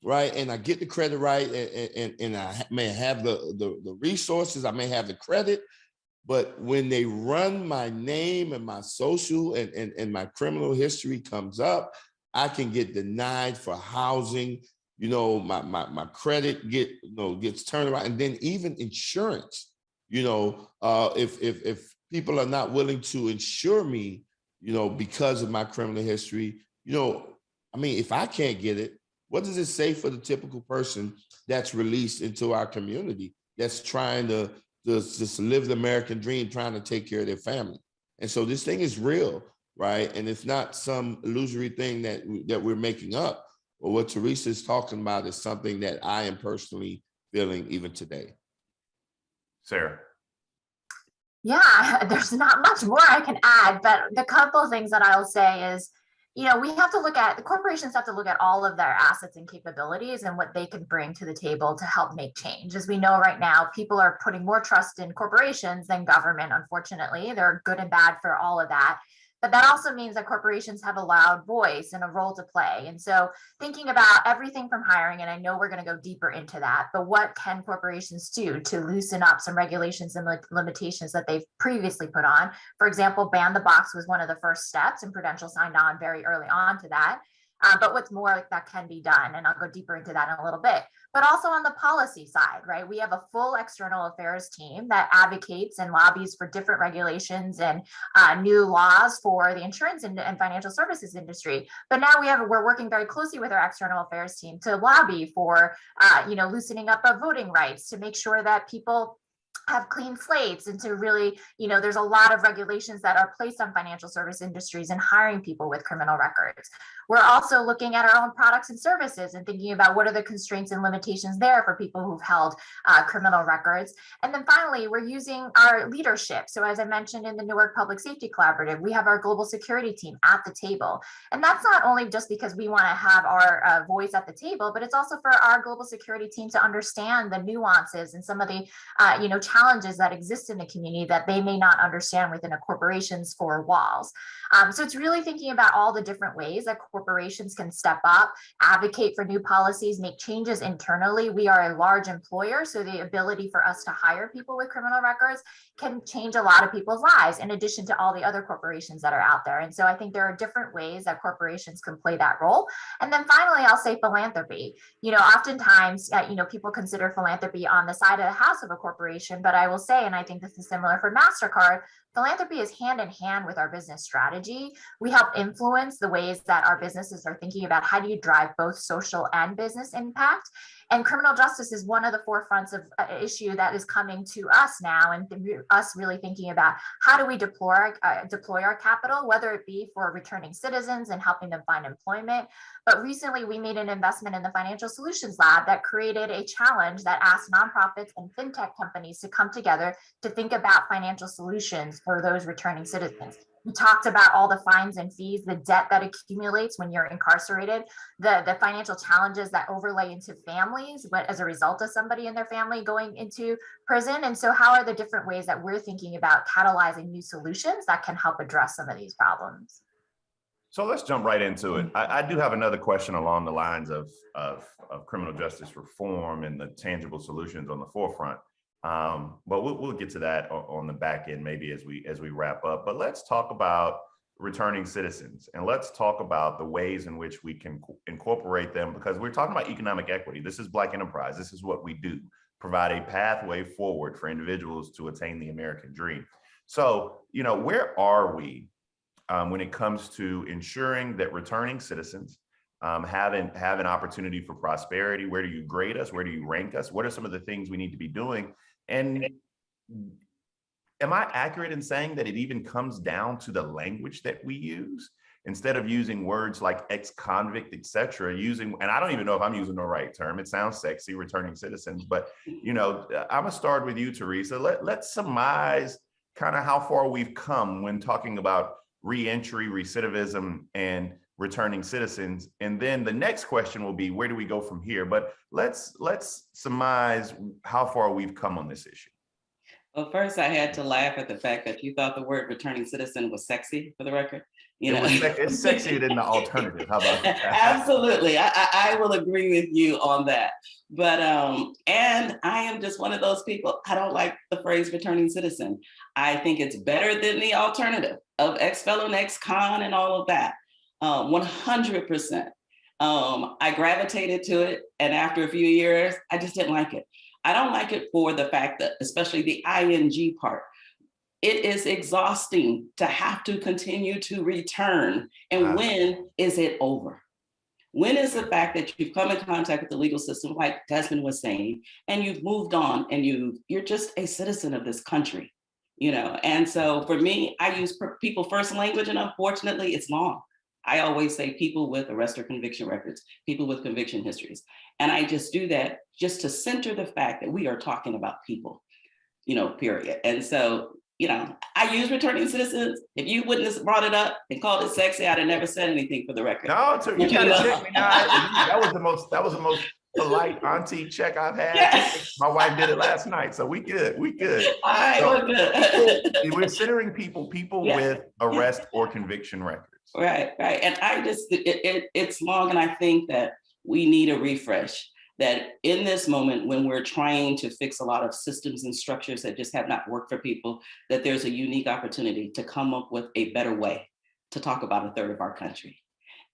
right? And I get the credit right, and I may have the resources, I may have the credit, but when they run my name and my social and my criminal history comes up, I can get denied for housing. You know, my credit gets turned around, and then even insurance. You know, if people are not willing to insure me, you know, because of my criminal history, you know, I mean, if I can't get it, what does it say for the typical person that's released into our community that's trying to just live the American dream, trying to take care of their family? And so this thing is real, right? And it's not some illusory thing that we're making up. But what Teresa is talking about is something that I am personally feeling even today. Sarah. Yeah, there's not much more I can add, but the couple of things that I'll say is, you know, we have to look at, the corporations have to look at all of their assets and capabilities and what they can bring to the table to help make change. As we know right now, people are putting more trust in corporations than government, unfortunately. They're good and bad for all of that. But that also means that corporations have a loud voice and a role to play. And so thinking about everything from hiring, and I know we're going to go deeper into that, but what can corporations do to loosen up some regulations and limitations that they've previously put on? For example, ban the box was one of the first steps, and Prudential signed on very early on to that. But what's more that can be done, and I'll go deeper into that in a little bit. But also on the policy side, right? We have a full external affairs team that advocates and lobbies for different regulations and new laws for the insurance and financial services industry. But now we're working very closely with our external affairs team to lobby for, loosening up of voting rights, to make sure that people have clean slates, and to really, there's a lot of regulations that are placed on financial service industries and hiring people with criminal records. We're also looking at our own products and services and thinking about what are the constraints and limitations there for people who've held criminal records. And then finally, we're using our leadership. So as I mentioned in the Newark Public Safety Collaborative, we have our global security team at the table. And that's not only just because we want to have our voice at the table, but it's also for our global security team to understand the nuances and some of the, challenges that exist in the community that they may not understand within a corporation's four walls. So it's really thinking about all the different ways that corporations can step up, advocate for new policies, make changes internally. We are a large employer, so the ability for us to hire people with criminal records can change a lot of people's lives, in addition to all the other corporations that are out there. And so I think there are different ways that corporations can play that role. And then finally, I'll say philanthropy. Oftentimes, people consider philanthropy on the side of the house of a corporation, but I will say, and I think this is similar for MasterCard, philanthropy is hand in hand with our business strategy. We help influence the ways that our businesses are thinking about how do you drive both social and business impact. And criminal justice is one of the forefronts of an issue that is coming to us now, and us really thinking about how do we deploy our capital, whether it be for returning citizens and helping them find employment. But recently we made an investment in the Financial Solutions Lab that created a challenge that asked nonprofits and fintech companies to come together to think about financial solutions for those returning citizens. We talked about all the fines and fees, the debt that accumulates when you're incarcerated, the financial challenges that overlay into families, but as a result of somebody in their family going into prison. And so how are the different ways that we're thinking about catalyzing new solutions that can help address some of these problems? So let's jump right into it. I do have another question along the lines of criminal justice reform and the tangible solutions on the forefront. But we'll get to that on the back end, maybe as we wrap up. But let's talk about returning citizens, and let's talk about the ways in which we can incorporate them, because we're talking about economic equity. This is Black enterprise. This is what we do, provide a pathway forward for individuals to attain the American dream. So, where are we when it comes to ensuring that returning citizens have an opportunity for prosperity? Where do you grade us? Where do you rank us? What are some of the things we need to be doing? And am I accurate in saying that it even comes down to the language that we use? instead of using words like ex-convict, et cetera, using, and I don't even know if I'm using the right term, it sounds sexy, returning citizens, but I'm gonna start with you, Teresa. Let's surmise kind of how far we've come when talking about reentry, recidivism, and returning citizens. And then the next question will be, where do we go from here? But let's surmise how far we've come on this issue. Well, first I had to laugh at the fact that you thought the word returning citizen was sexy, for the record. It's sexier than the alternative. How about that? Absolutely, I will agree with you on that. But and I am just one of those people, I don't like the phrase returning citizen. I think it's better than the alternative of ex-felon, ex-con, and all of that. 100%. I gravitated to it, and after a few years, I just didn't like it. I don't like it for the fact that, especially the ing part, it is exhausting to have to continue to return. And when is it over? When is the fact that you've come in contact with the legal system, like Desmond was saying, and you've moved on and you're just a citizen of this country, And so for me, I use people first language, and unfortunately it's long. I always say people with arrest or conviction records, people with conviction histories. And I just do that just to center the fact that we are talking about people, period. And so, I use returning citizens. If you wouldn't have brought it up and called it sexy, I'd have never said anything, for the record. No, you gotta check me now. That was the most polite auntie check I've had. Yes. My wife did it last night, so we good. All right, we're good. We're centering people with arrest or conviction records. Right. And I just, it's long, and I think that we need a refresh, that in this moment when we're trying to fix a lot of systems and structures that just have not worked for people, that there's a unique opportunity to come up with a better way to talk about a third of our country,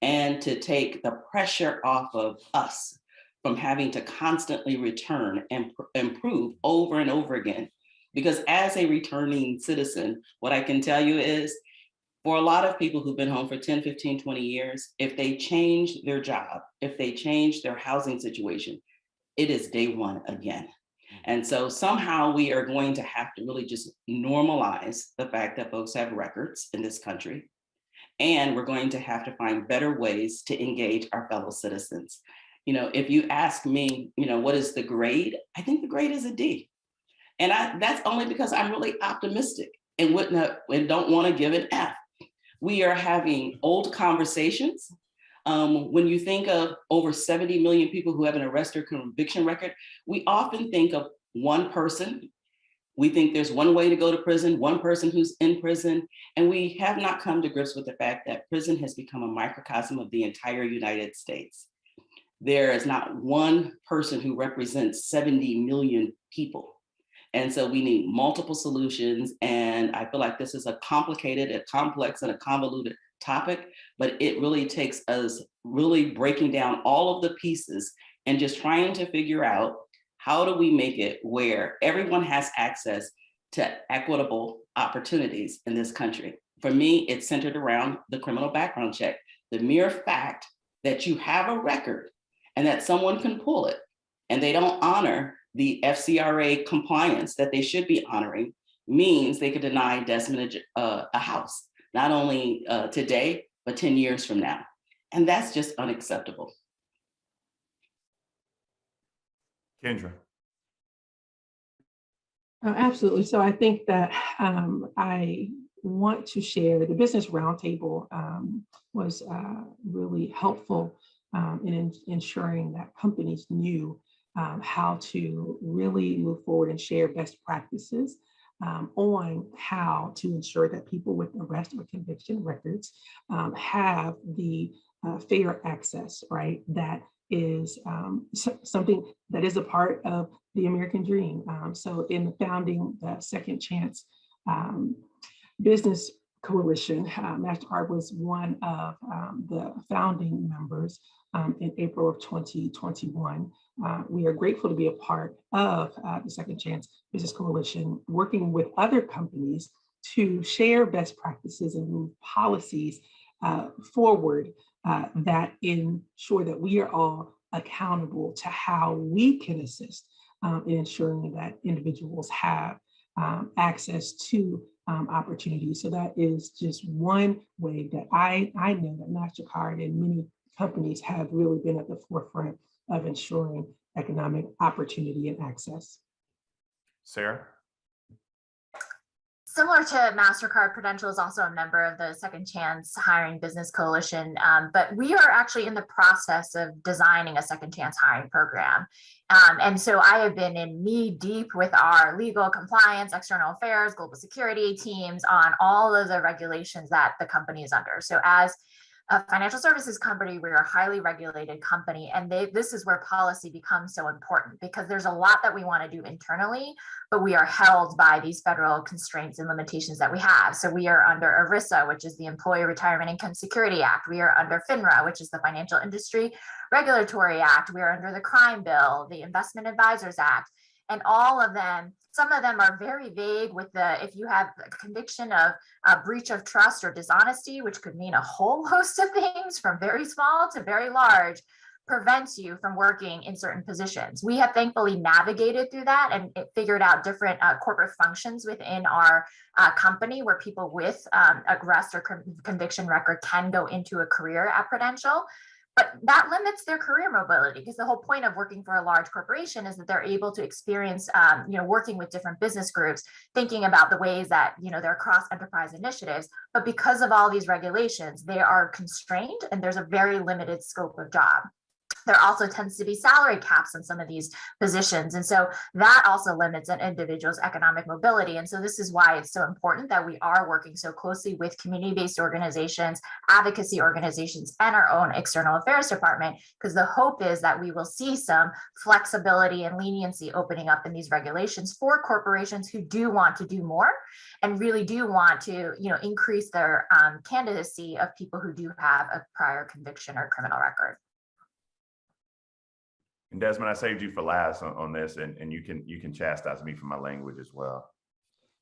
and to take the pressure off of us from having to constantly return and improve over and over again. Because as a returning citizen, what I can tell you is, for a lot of people who've been home for 10, 15, 20 years, if they change their job, if they change their housing situation, it is day one again. And so somehow we are going to have to really just normalize the fact that folks have records in this country. And we're going to have to find better ways to engage our fellow citizens. If you ask me, what is the grade? I think the grade is a D. And that's only because I'm really optimistic and don't want to give an F. We are having old conversations. When you think of over 70 million people who have an arrest or conviction record, we often think of one person. We think there's one way to go to prison, one person who's in prison, and we have not come to grips with the fact that prison has become a microcosm of the entire United States. There is not one person who represents 70 million people. And so we need multiple solutions. And I feel like this is a complicated, a complex, and a convoluted topic, but it really takes us really breaking down all of the pieces and just trying to figure out, how do we make it where everyone has access to equitable opportunities in this country? For me, it's centered around the criminal background check. The mere fact that you have a record and that someone can pull it and they don't honor the FCRA compliance that they should be honoring means they could deny Desmond a house, not only today, but 10 years from now. And that's just unacceptable. Kendra. Absolutely. So I think that I want to share the Business Roundtable was really helpful in ensuring that companies knew how to really move forward and share best practices on how to ensure that people with arrest or conviction records have the fair access, right? That is something that is a part of the American dream. So in the founding, the Second Chance Business Coalition, MasterCard was one of the founding members in April of 2021. We are grateful to be a part of the Second Chance Business Coalition, working with other companies to share best practices and move policies forward that ensure that we are all accountable to how we can assist in ensuring that individuals have access to opportunities. So that is just one way that I know that MasterCard and many companies have really been at the forefront of ensuring economic opportunity and access. Sarah? Similar to MasterCard, Prudential is also a member of the Second Chance Hiring Business Coalition, but we are actually in the process of designing a second chance hiring program. And so I have been in knee deep with our legal, compliance, external affairs, global security teams on all of the regulations that the company is under. So as a financial services company, we're a highly regulated company, and this is where policy becomes so important, because there's a lot that we want to do internally, but we are held by these federal constraints and limitations that we have. So we are under ERISA, which is the Employee Retirement Income Security Act. We are under FINRA, which is the Financial Industry Regulatory Act. We are under the Crime Bill, the Investment Advisors Act, and all of them. Some of them are very vague with if you have a conviction of a breach of trust or dishonesty, which could mean a whole host of things from very small to very large, prevents you from working in certain positions. We have thankfully navigated through that and figured out different corporate functions within our company where people with arrest or conviction record can go into a career at Prudential. But that limits their career mobility, because the whole point of working for a large corporation is that they're able to experience, working with different business groups, thinking about the ways that, there are cross-enterprise initiatives. But because of all these regulations, they are constrained and there's a very limited scope of job. There also tends to be salary caps in some of these positions. And so that also limits an individual's economic mobility. And so this is why it's so important that we are working so closely with community-based organizations, advocacy organizations, and our own external affairs department, because the hope is that we will see some flexibility and leniency opening up in these regulations for corporations who do want to do more and really do want to, increase their candidacy of people who do have a prior conviction or criminal record. And Desmond, I saved you for last on this, and you can chastise me for my language as well.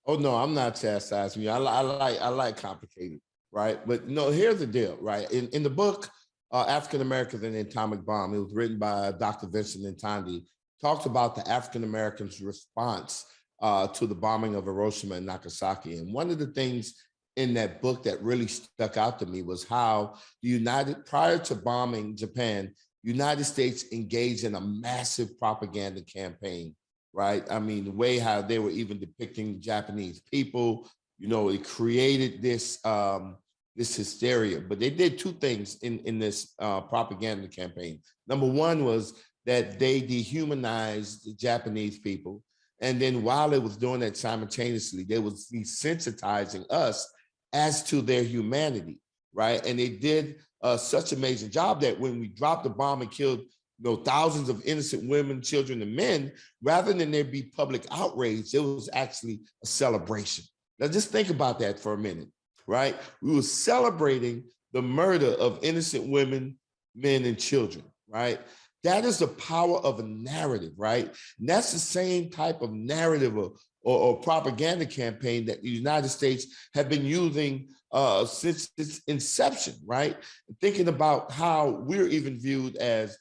Oh no, I'm not chastising you. I like complicated, right? But no, here's the deal, right? In the book, African Americans and the Atomic Bomb, it was written by Dr. Vincent Ntandi, talks about the African Americans' response to the bombing of Hiroshima and Nagasaki. And one of the things in that book that really stuck out to me was how prior to bombing Japan, United States engaged in a massive propaganda campaign, right? I mean, the way how they were even depicting Japanese people, it created this this hysteria. But they did two things in this propaganda campaign. Number one was that they dehumanized the Japanese people. And then while it was doing that simultaneously, they was desensitizing us as to their humanity, right? And they did such an amazing job that when we dropped the bomb and killed thousands of innocent women, children, and men, rather than there be public outrage, it was actually a celebration. Now just think about that for a minute, right? We were celebrating the murder of innocent women, men, and children, right? That is the power of a narrative, right? And that's the same type of narrative or propaganda campaign that the United States have been using since its inception, right? Thinking about how we're even viewed as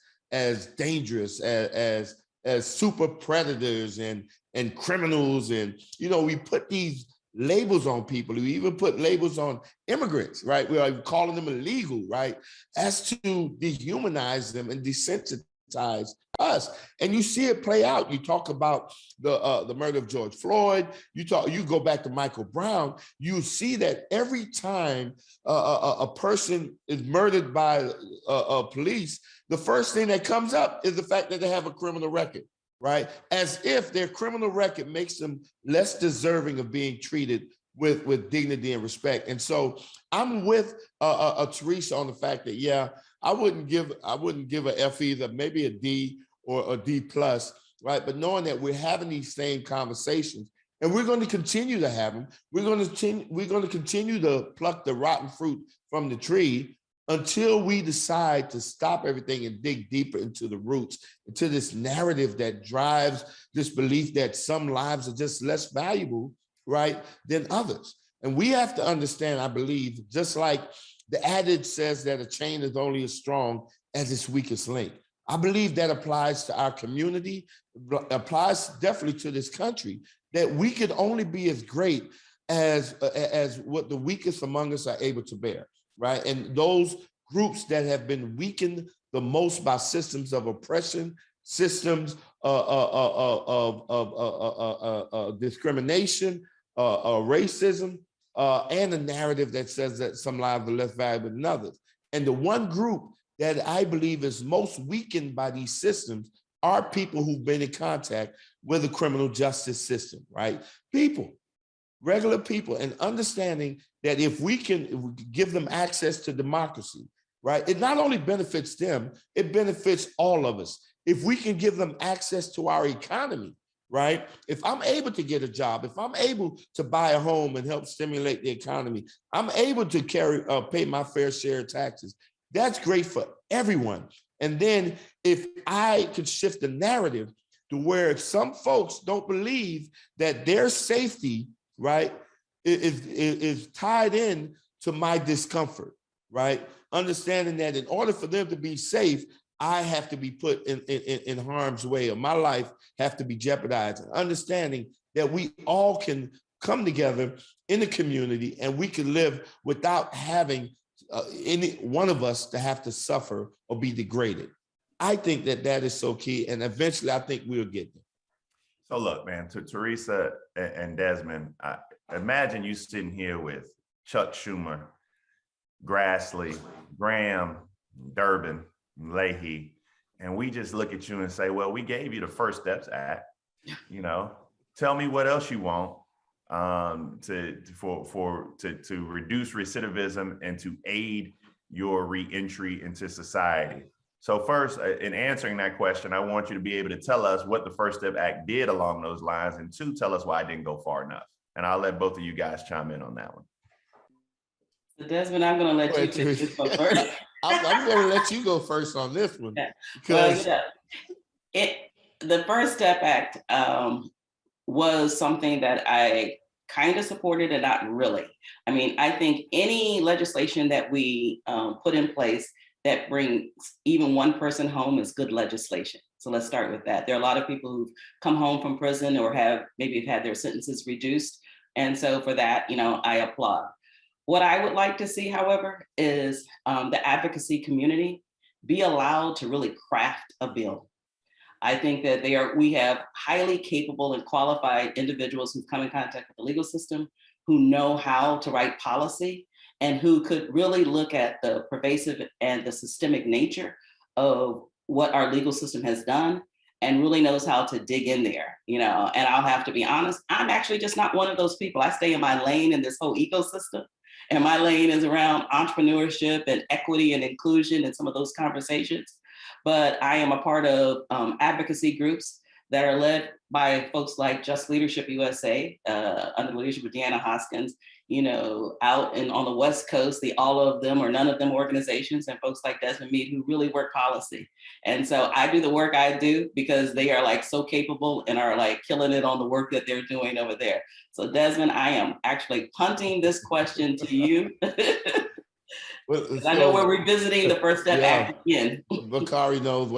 dangerous, as super predators and criminals, and we put these labels on people. We even put labels on immigrants, right? We are calling them illegal, right? As to dehumanize them and desensitize us. And you see it play out. You talk about the murder of George Floyd. You go back to Michael Brown. You see that every time a person is murdered by police, the first thing that comes up is the fact that they have a criminal record, right? As if their criminal record makes them less deserving of being treated with dignity and respect. And so I'm with Teresa on the fact that, yeah, I wouldn't give a F either, maybe a D or a D plus, right? But knowing that we're having these same conversations and we're going to continue to have them, we're going to continue to pluck the rotten fruit from the tree until we decide to stop everything and dig deeper into the roots, into this narrative that drives this belief that some lives are just less valuable, right, than others. And we have to understand, I believe, just like the adage says that a chain is only as strong as its weakest link. I believe that applies to our community, applies definitely to this country, that we could only be as great as what the weakest among us are able to bear, right? And those groups that have been weakened the most by systems of oppression, systems of discrimination, racism, and a narrative that says that some lives are less valuable than others. And the one group that I believe is most weakened by these systems are people who've been in contact with the criminal justice system, right? People, regular people, and understanding that if we can give them access to democracy, right, it not only benefits them, it benefits all of us. If we can give them access to our economy, right? If I'm able to get a job, if I'm able to buy a home and help stimulate the economy, I'm able to pay my fair share of taxes. That's great for everyone. And then if I could shift the narrative to where some folks don't believe that their safety, right, is tied in to my discomfort, right? Understanding that in order for them to be safe, I have to be put in harm's way, or my life have to be jeopardized. And understanding that we all can come together in the community and we can live without having any one of us to have to suffer or be degraded. I think that that is so key, and eventually I think we'll get there. So look, man, to Teresa and Desmond, imagine you sitting here with Chuck Schumer, Grassley, Graham, Durbin, Leahy, and we just look at you and say, well, we gave you the First Steps Act, you know, tell me what else you want to reduce recidivism and to aid your reentry into society. So first, in answering that question, I want you to be able to tell us what the First Step Act did along those lines, and two, tell us why it didn't go far enough. And I'll let both of you guys chime in on that one. So Desmond, I'm going to let you take this one first. I'm going to let you go first on this one. Yeah. Because well, the First Step Act was something that I kind of supported and not really. I mean, I think any legislation that we put in place that brings even one person home is good legislation. So let's start with that. There are a lot of people who've come home from prison or have had their sentences reduced. And so for that, you know, I applaud. What I would like to see, however, is the advocacy community be allowed to really craft a bill. I think that we have highly capable and qualified individuals who've come in contact with the legal system, who know how to write policy, and who could really look at the pervasive and the systemic nature of what our legal system has done, and really knows how to dig in there, you know. And I'll have to be honest, I'm actually just not one of those people. I stay in my lane in this whole ecosystem. And my lane is around entrepreneurship and equity and inclusion and some of those conversations. But I am a part of advocacy groups that are led by folks like Just Leadership USA, under the leadership of Deanna Hoskins, you know, out and on the West Coast, the all of them or none of them organizations, and folks like Desmond Meade who really work policy. And so I do the work I do because they are like so capable and are like killing it on the work that they're doing over there. So Desmond, I am actually punting this question to you. well, I know we're revisiting the First Step Act again. Bakari knows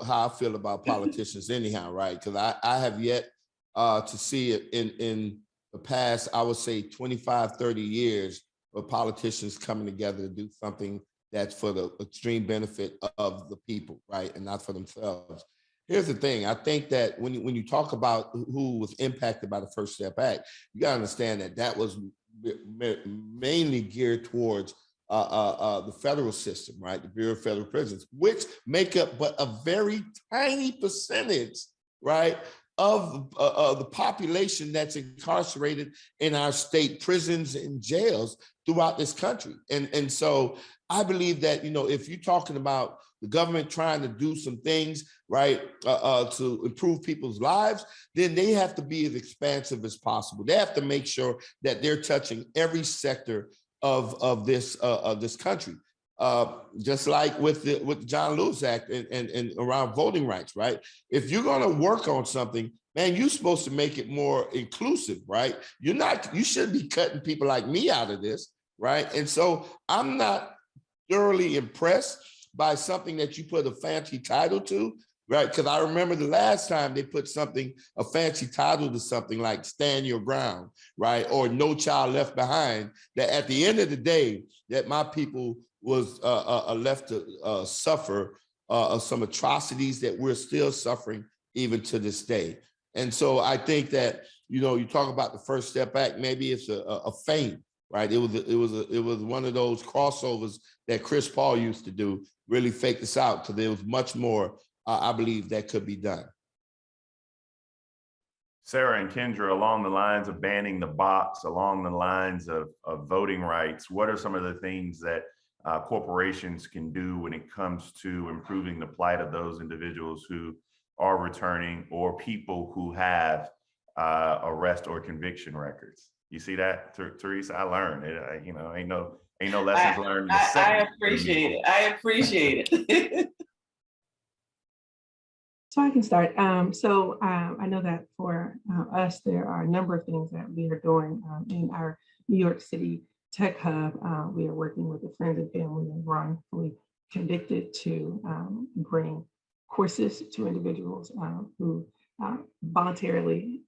how I feel about politicians anyhow, right? Because I have yet to see it in the past, I would say 25, 30 years of politicians coming together to do something that's for the extreme benefit of the people, right? And not for themselves. Here's the thing. I think that when you talk about who was impacted by the First Step Act, you got to understand that was mainly geared towards the federal system, right? The Bureau of Federal Prisons, which make up but a very tiny percentage, right, of the population that's incarcerated in our state prisons and jails throughout this country. And so I believe that, you know, if you're talking about the government trying to do some things, right, to improve people's lives, then they have to be as expansive as possible. They have to make sure that they're touching every sector of this country. Just like with the John Lewis Act and around voting rights, right? If you're going to work on something, man, you're supposed to make it more inclusive, right? You shouldn't be cutting people like me out of this, right? And so I'm not thoroughly impressed by something that you put a fancy title to right? Because I remember the last time they put something, a fancy title to something like Stand Your Ground, right? Or No Child Left Behind, that at the end of the day, that my people was left to suffer some atrocities that we're still suffering even to this day. And so I think that, you know, you talk about the First Step Act, maybe it's a feint, right? It was one of those crossovers that Chris Paul used to do, really fake this out, because there was much more, I believe, that could be done. Sarah and Kendra, along the lines of banning the box, along the lines of voting rights, what are some of the things that corporations can do when it comes to improving the plight of those individuals who are returning or people who have arrest or conviction records? You see that, Teresa? I learned it. You know, ain't no lessons learned. I appreciate it. I appreciate it. So I can start. I know that for us, there are a number of things that we are doing in our New York City Tech Hub. We are working with the Friends and Family and Wrongfully Convicted to bring courses to individuals who voluntarily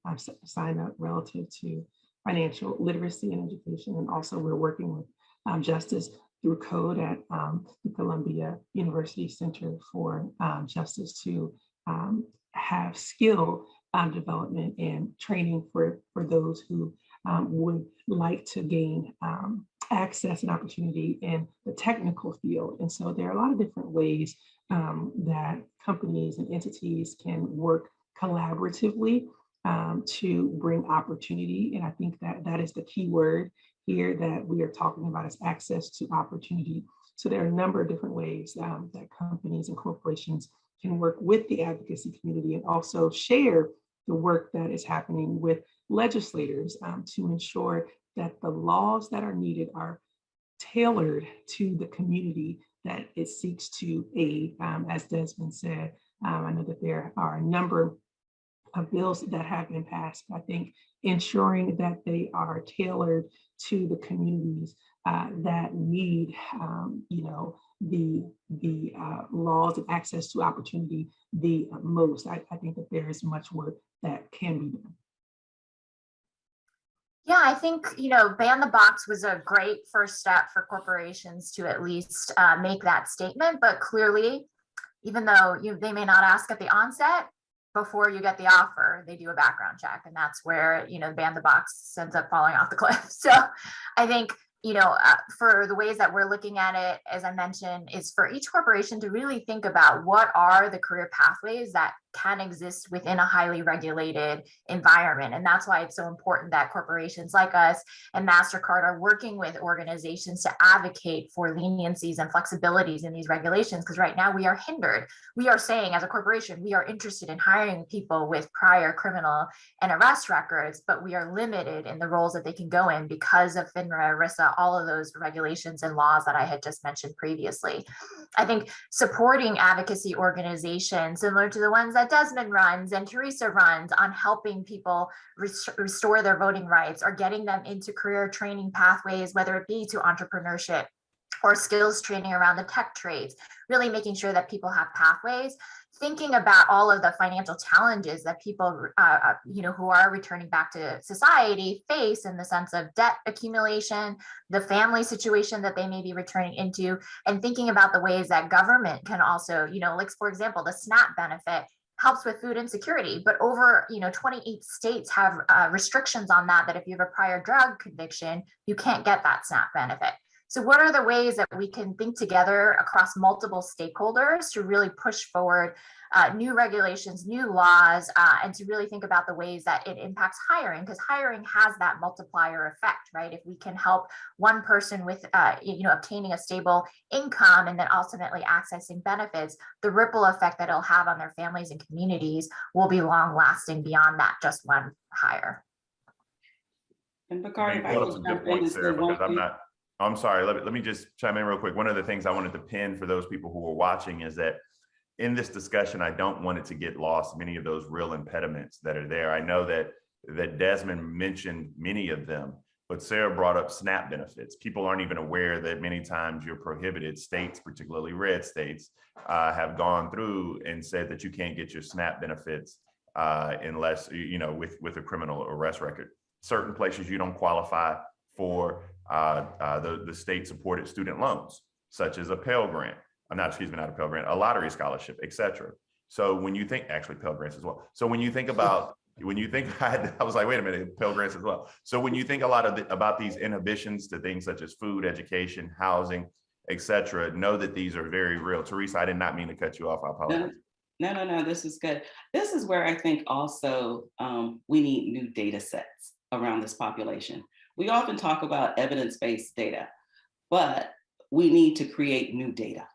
sign up relative to financial literacy and education. And also we're working with Justice Through Code at the Columbia University Center for Justice to have skill development and training for those who would like to gain access and opportunity in the technical field. And so there are a lot of different ways that companies and entities can work collaboratively to bring opportunity. And I think that that is the key word here that we are talking about, is access to opportunity. So there are a number of different ways that companies and corporations can work with the advocacy community and also share the work that is happening with legislators to ensure that the laws that are needed are tailored to the community that it seeks to aid. As Desmond said, I know that there are a number of bills that have been passed. I think ensuring that they are tailored to the communities that need, the laws and access to opportunity the most. I think that there is much work that can be done. Yeah, I think, ban the box was a great first step for corporations to at least make that statement. But clearly, even though they may not ask at the onset, before you get the offer, they do a background check. And that's where, ban the box ends up falling off the cliff. So I think, for the ways that we're looking at it, as I mentioned, is for each corporation to really think about what are the career pathways that can exist within a highly regulated environment. And that's why it's so important that corporations like us and MasterCard are working with organizations to advocate for leniencies and flexibilities in these regulations, because right now we are hindered. We are saying as a corporation, we are interested in hiring people with prior criminal and arrest records, but we are limited in the roles that they can go in because of FINRA, ERISA, all of those regulations and laws that I had just mentioned previously. I think supporting advocacy organizations similar to the ones that Desmond runs and Teresa runs on helping people restore their voting rights or getting them into career training pathways, whether it be to entrepreneurship or skills training around the tech trades, really making sure that people have pathways, thinking about all of the financial challenges that people, who are returning back to society face in the sense of debt accumulation, the family situation that they may be returning into, and thinking about the ways that government can also, like for example, the SNAP benefit helps with food insecurity, but over 28 states have restrictions on that if you have a prior drug conviction, you can't get that SNAP benefit. So what are the ways that we can think together across multiple stakeholders to really push forward new regulations, new laws, and to really think about the ways that it impacts hiring, because hiring has that multiplier effect, right? If we can help one person with, obtaining a stable income and then ultimately accessing benefits, the ripple effect that it'll have on their families and communities will be long lasting beyond that just one hire. And Bakari, if I Well, can that's a good jump in point, and Sarah, say one because thing. I'm sorry, let me just chime in real quick. One of the things I wanted to pin for those people who were watching is that in this discussion, I don't want it to get lost, many of those real impediments that are there. I know that Desmond mentioned many of them, But Sarah brought up SNAP benefits. People aren't even aware that many times you're prohibited. States, particularly red states, have gone through and said that you can't get your SNAP benefits unless, with a criminal arrest record. Certain places you don't qualify for the state-supported student loans, such as a Pell Grant. Not a Pell Grant, a lottery scholarship, et cetera. So when you think, actually Pell Grants as well. So when you think about, I was like, wait a minute, Pell Grants as well. So when you think about these inhibitions to things such as food, education, housing, et cetera, know that these are very real. Teresa, I did not mean to cut you off. I apologize. No, this is good. This is where I think also we need new data sets around this population. We often talk about evidence-based data, but we need to create new data.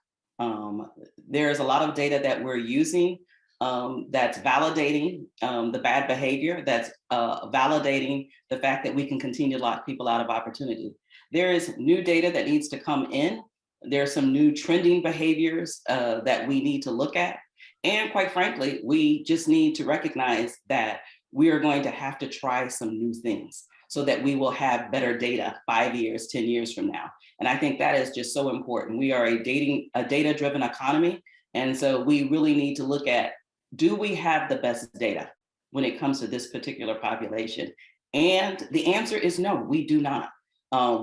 There's a lot of data that we're using that's validating the bad behavior, that's validating the fact that we can continue to lock people out of opportunity. There is new data that needs to come in. There's some new trending behaviors that we need to look at. And quite frankly, we just need to recognize that we are going to have to try some new things so that we will have better data 5 years, 10 years from now. And I think that is just so important. We are a data-driven economy. And so we really need to look at, do we have the best data when it comes to this particular population? And the answer is no, we do not.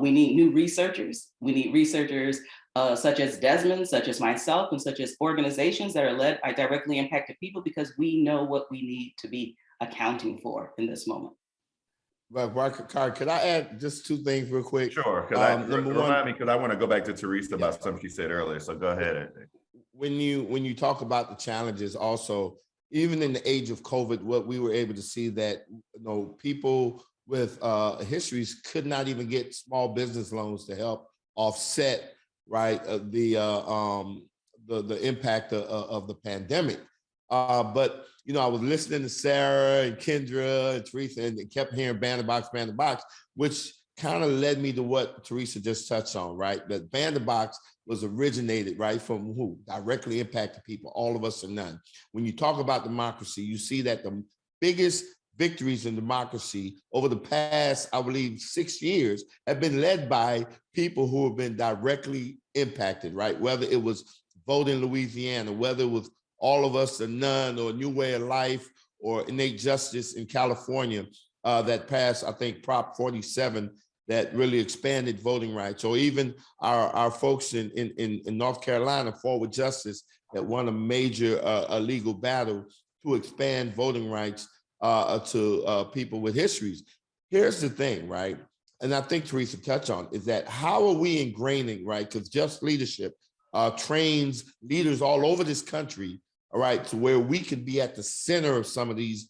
We need new researchers. We need researchers such as Desmond, such as myself, and such as organizations that are led by directly impacted people, because we know what we need to be accounting for in this moment. But Bakari, could I add just two things real quick? Sure, because remind me, because I want to go back to Teresa about something she said earlier. So go ahead. When you talk about the challenges, also, even in the age of COVID, what we were able to see that people with histories could not even get small business loans to help offset the impact of the pandemic. But I was listening to Sarah and Kendra and Teresa, and kept hearing Bandbox, which kind of led me to what Teresa just touched on, right? That Bandbox was originated, right, from who? Directly impacted people, all of us or none. When you talk about democracy, you see that the biggest victories in democracy over the past, I believe, 6 years have been led by people who have been directly impacted, right? Whether it was vote in Louisiana, whether it was all of us or none, or a new way of life, or innate justice in California that passed, I think, Prop 47 that really expanded voting rights, or even our folks in North Carolina, Forward Justice, that won a major legal battle to expand voting rights to people with histories. Here's the thing, right? And I think Teresa touched on, is that how are we ingraining, right? Because Just Leadership trains leaders all over this country, all right, to where we can be at the center of some of these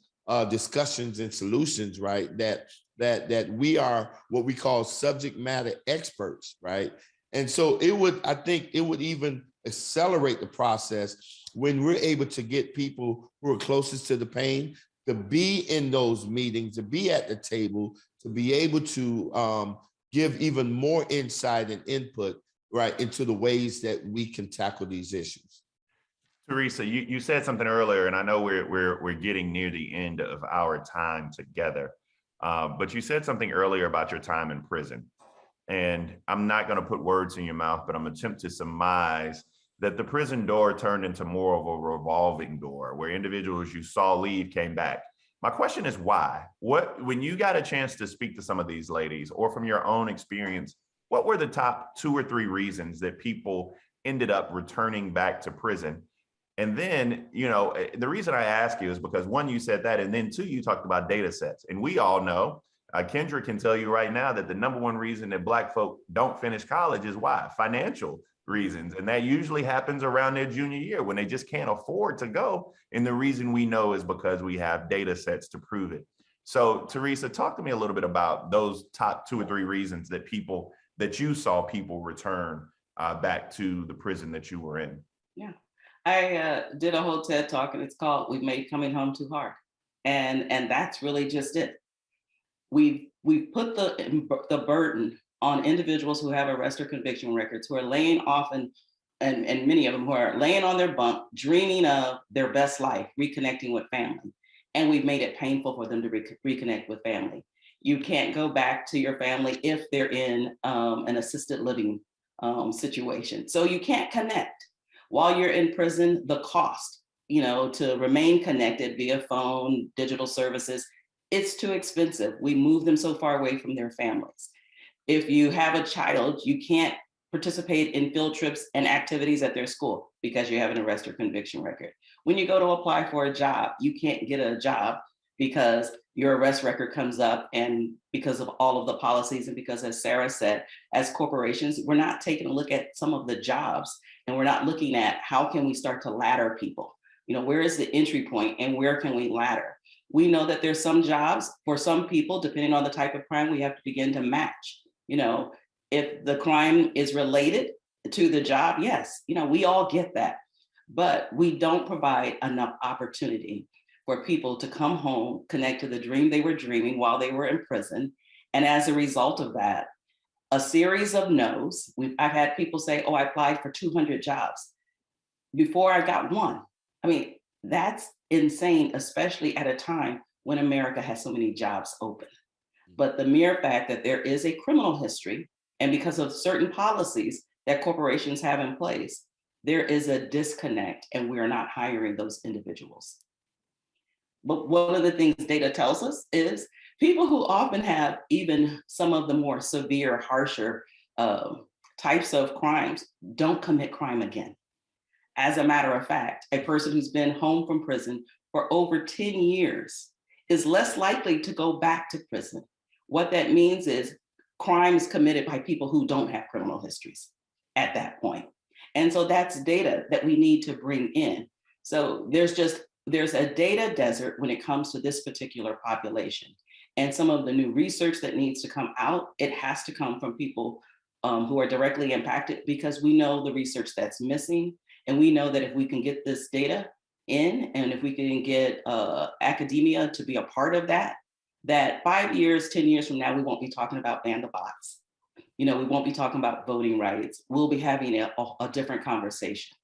discussions and solutions, right? That we are what we call subject matter experts, right? And so I think it would even accelerate the process when we're able to get people who are closest to the pain to be in those meetings, to be at the table, to be able to give even more insight and input, right, into the ways that we can tackle these issues. Teresa, you said something earlier, and I know we're getting near the end of our time together, but you said something earlier about your time in prison. And I'm not going to put words in your mouth, but I'm going to attempt to surmise that the prison door turned into more of a revolving door where individuals you saw leave came back. My question is why? When you got a chance to speak to some of these ladies, or from your own experience, what were the top 2 or 3 reasons that people ended up returning back to prison? And then, the reason I ask you is because 1, you said that, and then 2, you talked about data sets. And we all know, Kendra can tell you right now that the #1 reason that Black folk don't finish college is why? Financial reasons. And that usually happens around their junior year when they just can't afford to go. And the reason we know is because we have data sets to prove it. So Teresa, talk to me a little bit about those top 2 or 3 reasons that you saw people return back to the prison that you were in. Yeah. I did a whole TED talk, and it's called "We've Made Coming Home Too Hard," and that's really just it. We've put the burden on individuals who have arrest or conviction records, who are laying off, and many of them who are laying on their bunk, dreaming of their best life, reconnecting with family, and we've made it painful for them to reconnect with family. You can't go back to your family if they're in an assisted living situation. So you can't connect. While you're in prison, the cost, to remain connected via phone, digital services, it's too expensive. We move them so far away from their families. If you have a child, you can't participate in field trips and activities at their school because you have an arrest or conviction record. When you go to apply for a job, you can't get a job because your arrest record comes up, and because of all of the policies, and because, as Sarah said, as corporations, we're not taking a look at some of the jobs, and we're not looking at how can we start to ladder people. Where is the entry point and where can we ladder? We know that there's some jobs for some people, depending on the type of crime, we have to begin to match. If the crime is related to the job, yes, we all get that, but we don't provide enough opportunity for people to come home, connect to the dream they were dreaming while they were in prison. And as a result of that, a series of no's. I've had people say, oh, I applied for 200 jobs before I got one. I mean, that's insane, especially at a time when America has so many jobs open. But the mere fact that there is a criminal history, and because of certain policies that corporations have in place, there is a disconnect, and we are not hiring those individuals. But one of the things data tells us is people who often have even some of the more severe, harsher types of crimes don't commit crime again. As a matter of fact, a person who's been home from prison for over 10 years is less likely to go back to prison. What that means is crimes committed by people who don't have criminal histories at that point. And so that's data that we need to bring in. So there's a data desert when it comes to this particular population. And some of the new research that needs to come out, it has to come from people who are directly impacted, because we know the research that's missing. And we know that if we can get this data in, and if we can get academia to be a part of that 5 years, 10 years from now, we won't be talking about ban the box. We won't be talking about voting rights. We'll be having a different conversation.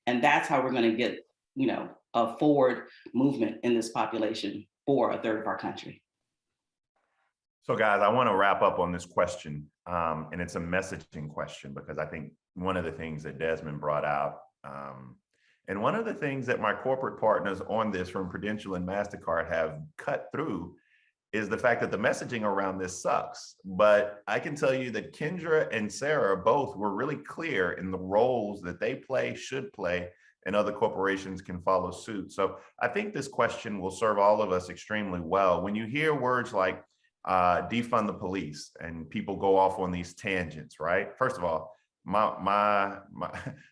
And that's how we're going to get, a forward movement in this population for a third of our country. So guys, I want to wrap up on this question. And it's a messaging question, because I think one of the things that Desmond brought out, and one of the things that my corporate partners on this from Prudential and MasterCard have cut through, is the fact that the messaging around this sucks. But I can tell you that Kendra and Sarah both were really clear in the roles that they play, should play, and other corporations can follow suit. So I think this question will serve all of us extremely well. When you hear words like defund the police, and people go off on these tangents, right? First of all, my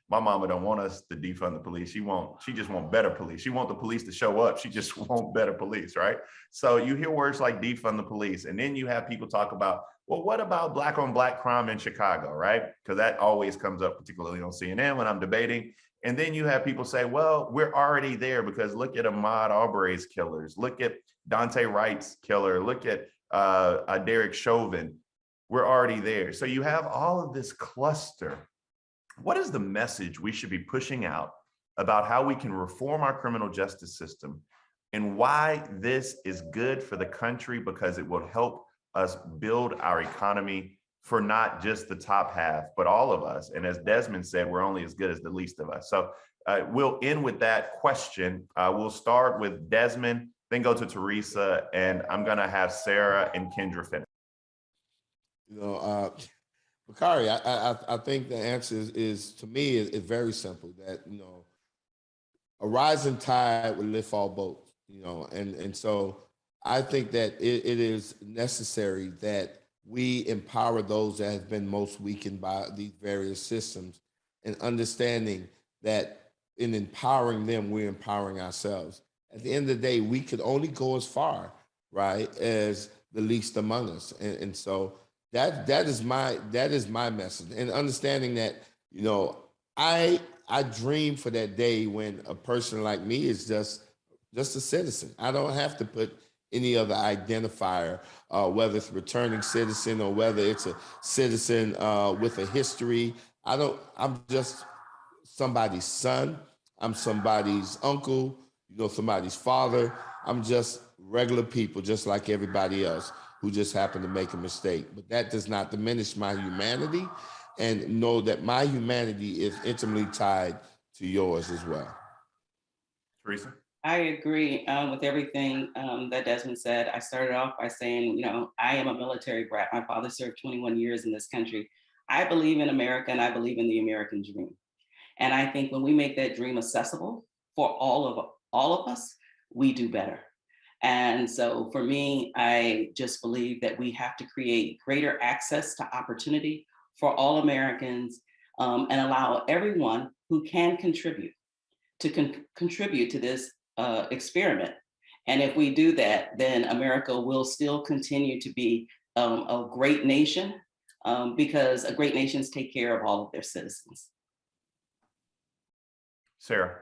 mama don't want us to defund the police. She just want better police. She want the police to show up. She just want better police, right? So you hear words like defund the police, and then you have people talk about, well, what about black on black crime in Chicago, right? Because that always comes up, particularly on CNN when I'm debating. And then you have people say, well, we're already there, because look at Ahmaud Arbery's killers. Look at Dante Wright's killer. Look at Derek Chauvin. We're already there. So you have all of this cluster. What is the message we should be pushing out about how we can reform our criminal justice system, and why this is good for the country, because it will help us build our economy for not just the top half, but all of us. And as Desmond said, we're only as good as the least of us. So we'll end with that question. We'll start with Desmond, then go to Teresa, and I'm gonna have Sarah and Kendra finish. Bakari, I think the answer is to me is very simple, that, a rising tide will lift all boats, and so I think that it is necessary that we empower those that have been most weakened by these various systems, and understanding that in empowering them, we're empowering ourselves. At the end of the day, we could only go as far, right, as the least among us. And so that is my message. And understanding that, I dream for that day when a person like me is just a citizen. I don't have to put any other identifier, whether it's a returning citizen or whether it's a citizen with a history. I'm just somebody's son. I'm somebody's uncle, somebody's father. I'm just regular people, just like everybody else. who just happened to make a mistake. But that does not diminish my humanity, and know that my humanity is intimately tied to yours as well. Teresa? I agree with everything that Desmond said. I started off by saying, you know, I am a military brat. My father served 21 years in this country. I believe in America and I believe in the American dream. And I think when we make that dream accessible for all of us, we do better. And so for me, I just believe that we have to create greater access to opportunity for all Americans, and allow everyone who can contribute to contribute to this experiment. And if we do that, then America will still continue to be a great nation, because a great nations take care of all of their citizens. Sarah?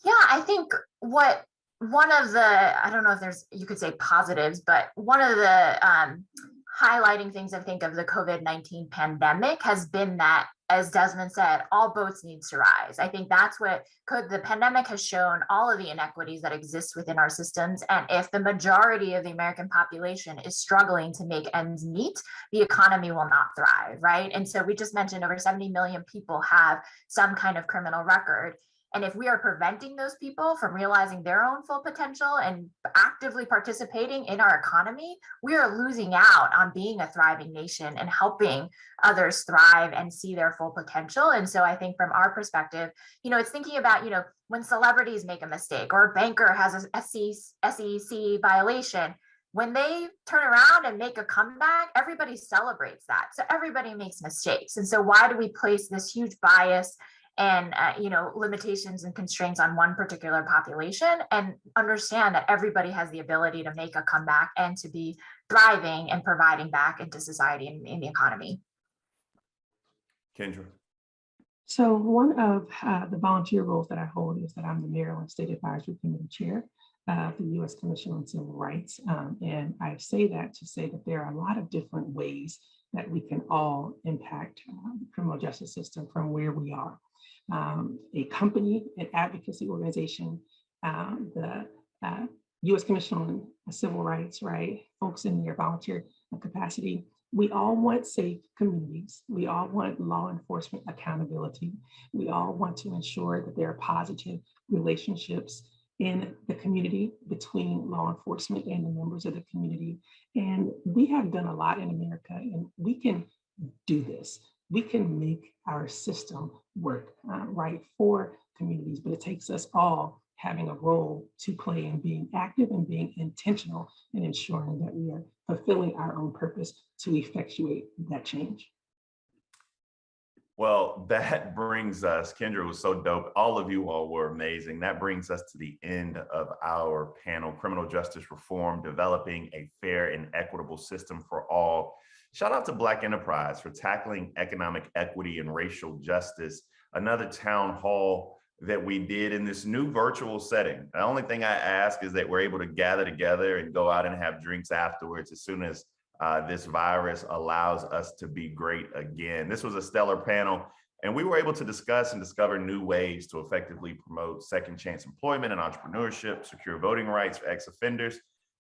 Yeah, I think one of the, I don't know if there's, you could say positives, but one of the highlighting things I think of the COVID-19 pandemic has been that, as Desmond said, all boats need to rise. I think that's what the pandemic has shown, all of the inequities that exist within our systems. And if the majority of the American population is struggling to make ends meet, the economy will not thrive, right? And so we just mentioned over 70 million people have some kind of criminal record. And if we are preventing those people from realizing their own full potential and actively participating in our economy, we are losing out on being a thriving nation and helping others thrive and see their full potential. And so I think from our perspective, you know, it's thinking about, you know, when celebrities make a mistake or a banker has a SEC violation, when they turn around and make a comeback, everybody celebrates that. So everybody makes mistakes. And so why do we place this huge bias and you know, limitations and constraints on one particular population, and understand that everybody has the ability to make a comeback and to be thriving and providing back into society and in the economy. Kendra? So one of the volunteer roles that I hold is that I'm the Maryland State Advisory Committee Chair of the U.S. Commission on Civil Rights. And I say that to say that there are a lot of different ways that we can all impact the criminal justice system from where we are. A company, an advocacy organization, the U.S. Commission on Civil Rights, right? Folks in their volunteer capacity. We all want safe communities. We all want law enforcement accountability. We all want to ensure that there are positive relationships in the community between law enforcement and the members of the community. And we have done a lot in America, and we can do this. We can make our system work right for communities, but it takes us all having a role to play in being active and being intentional and ensuring that we are fulfilling our own purpose to effectuate that change. Well, that brings us, Kendra was so dope. All of you all were amazing. That brings us to the end of our panel, Criminal Justice Reform, Developing a Fair and Equitable System for All. Shout out to Black Enterprise for tackling economic equity and racial justice, another town hall that we did in this new virtual setting. The only thing I ask is that we're able to gather together and go out and have drinks afterwards as soon as this virus allows us to be great again. This was a stellar panel, and we were able to discuss and discover new ways to effectively promote second chance employment and entrepreneurship, secure voting rights for ex-offenders,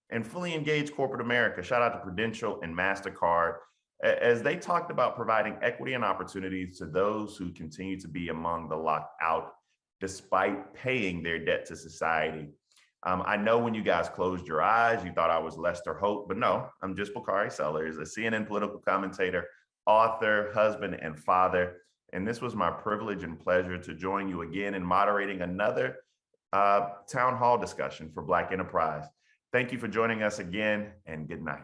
and fully engage corporate America. Shout out to Prudential and MasterCard, as they talked about providing equity and opportunities to those who continue to be among the locked out despite paying their debt to society. I know when you guys closed your eyes, you thought I was Lester Holt, but no, I'm just Bakari Sellers, a CNN political commentator, author, husband, and father. And this was my privilege and pleasure to join you again in moderating another town hall discussion for Black Enterprise. Thank you for joining us again, and good night.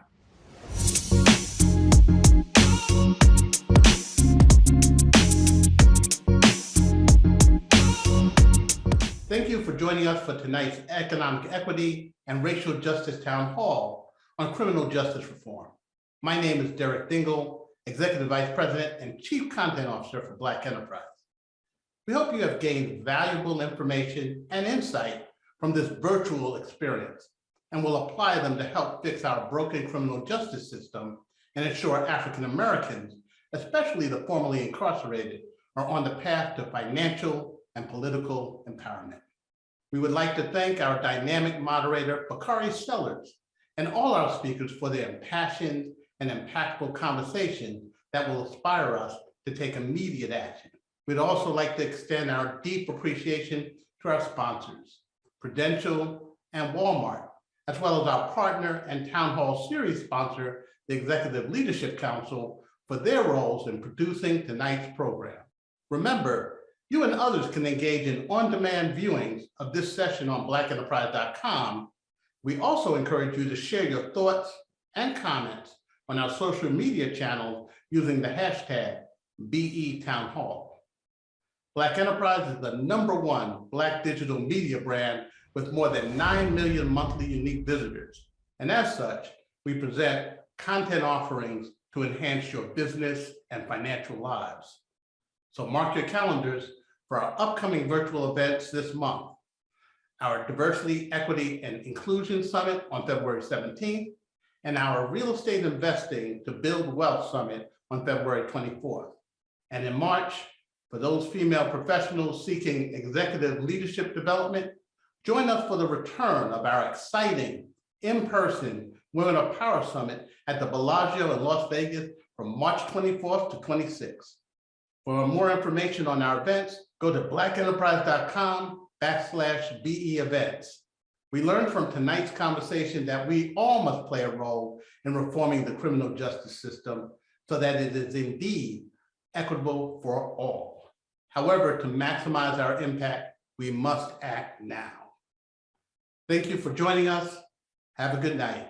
Thank you for joining us for tonight's Economic Equity and Racial Justice Town Hall on criminal justice reform. My name is Derek Dingle, Executive Vice President and Chief Content Officer for Black Enterprise. We hope you have gained valuable information and insight from this virtual experience and will apply them to help fix our broken criminal justice system and ensure African Americans, especially the formerly incarcerated, are on the path to financial and political empowerment. We would like to thank our dynamic moderator, Bakari Sellers, and all our speakers for their impassioned and impactful conversation that will inspire us to take immediate action. We'd also like to extend our deep appreciation to our sponsors, Prudential and Walmart, as well as our partner and Town Hall Series sponsor, the Executive Leadership Council, for their roles in producing tonight's program. Remember, you and others can engage in on-demand viewings of this session on blackenterprise.com. We also encourage you to share your thoughts and comments on our social media channels using the hashtag #BeTownHall. Black Enterprise is the #1 Black digital media brand with more than 9 million monthly unique visitors. And as such, we present content offerings to enhance your business and financial lives. So mark your calendars for our upcoming virtual events this month. Our Diversity, Equity, and Inclusion Summit on February 17th, and our Real Estate Investing to Build Wealth Summit on February 24th. And in March, for those female professionals seeking executive leadership development, join us for the return of our exciting in-person Women of Power Summit at the Bellagio in Las Vegas from March 24th to 26th. For more information on our events, go to blackenterprise.com/BE events. We learned from tonight's conversation that we all must play a role in reforming the criminal justice system so that it is indeed equitable for all. However, to maximize our impact, we must act now. Thank you for joining us. Have a good night.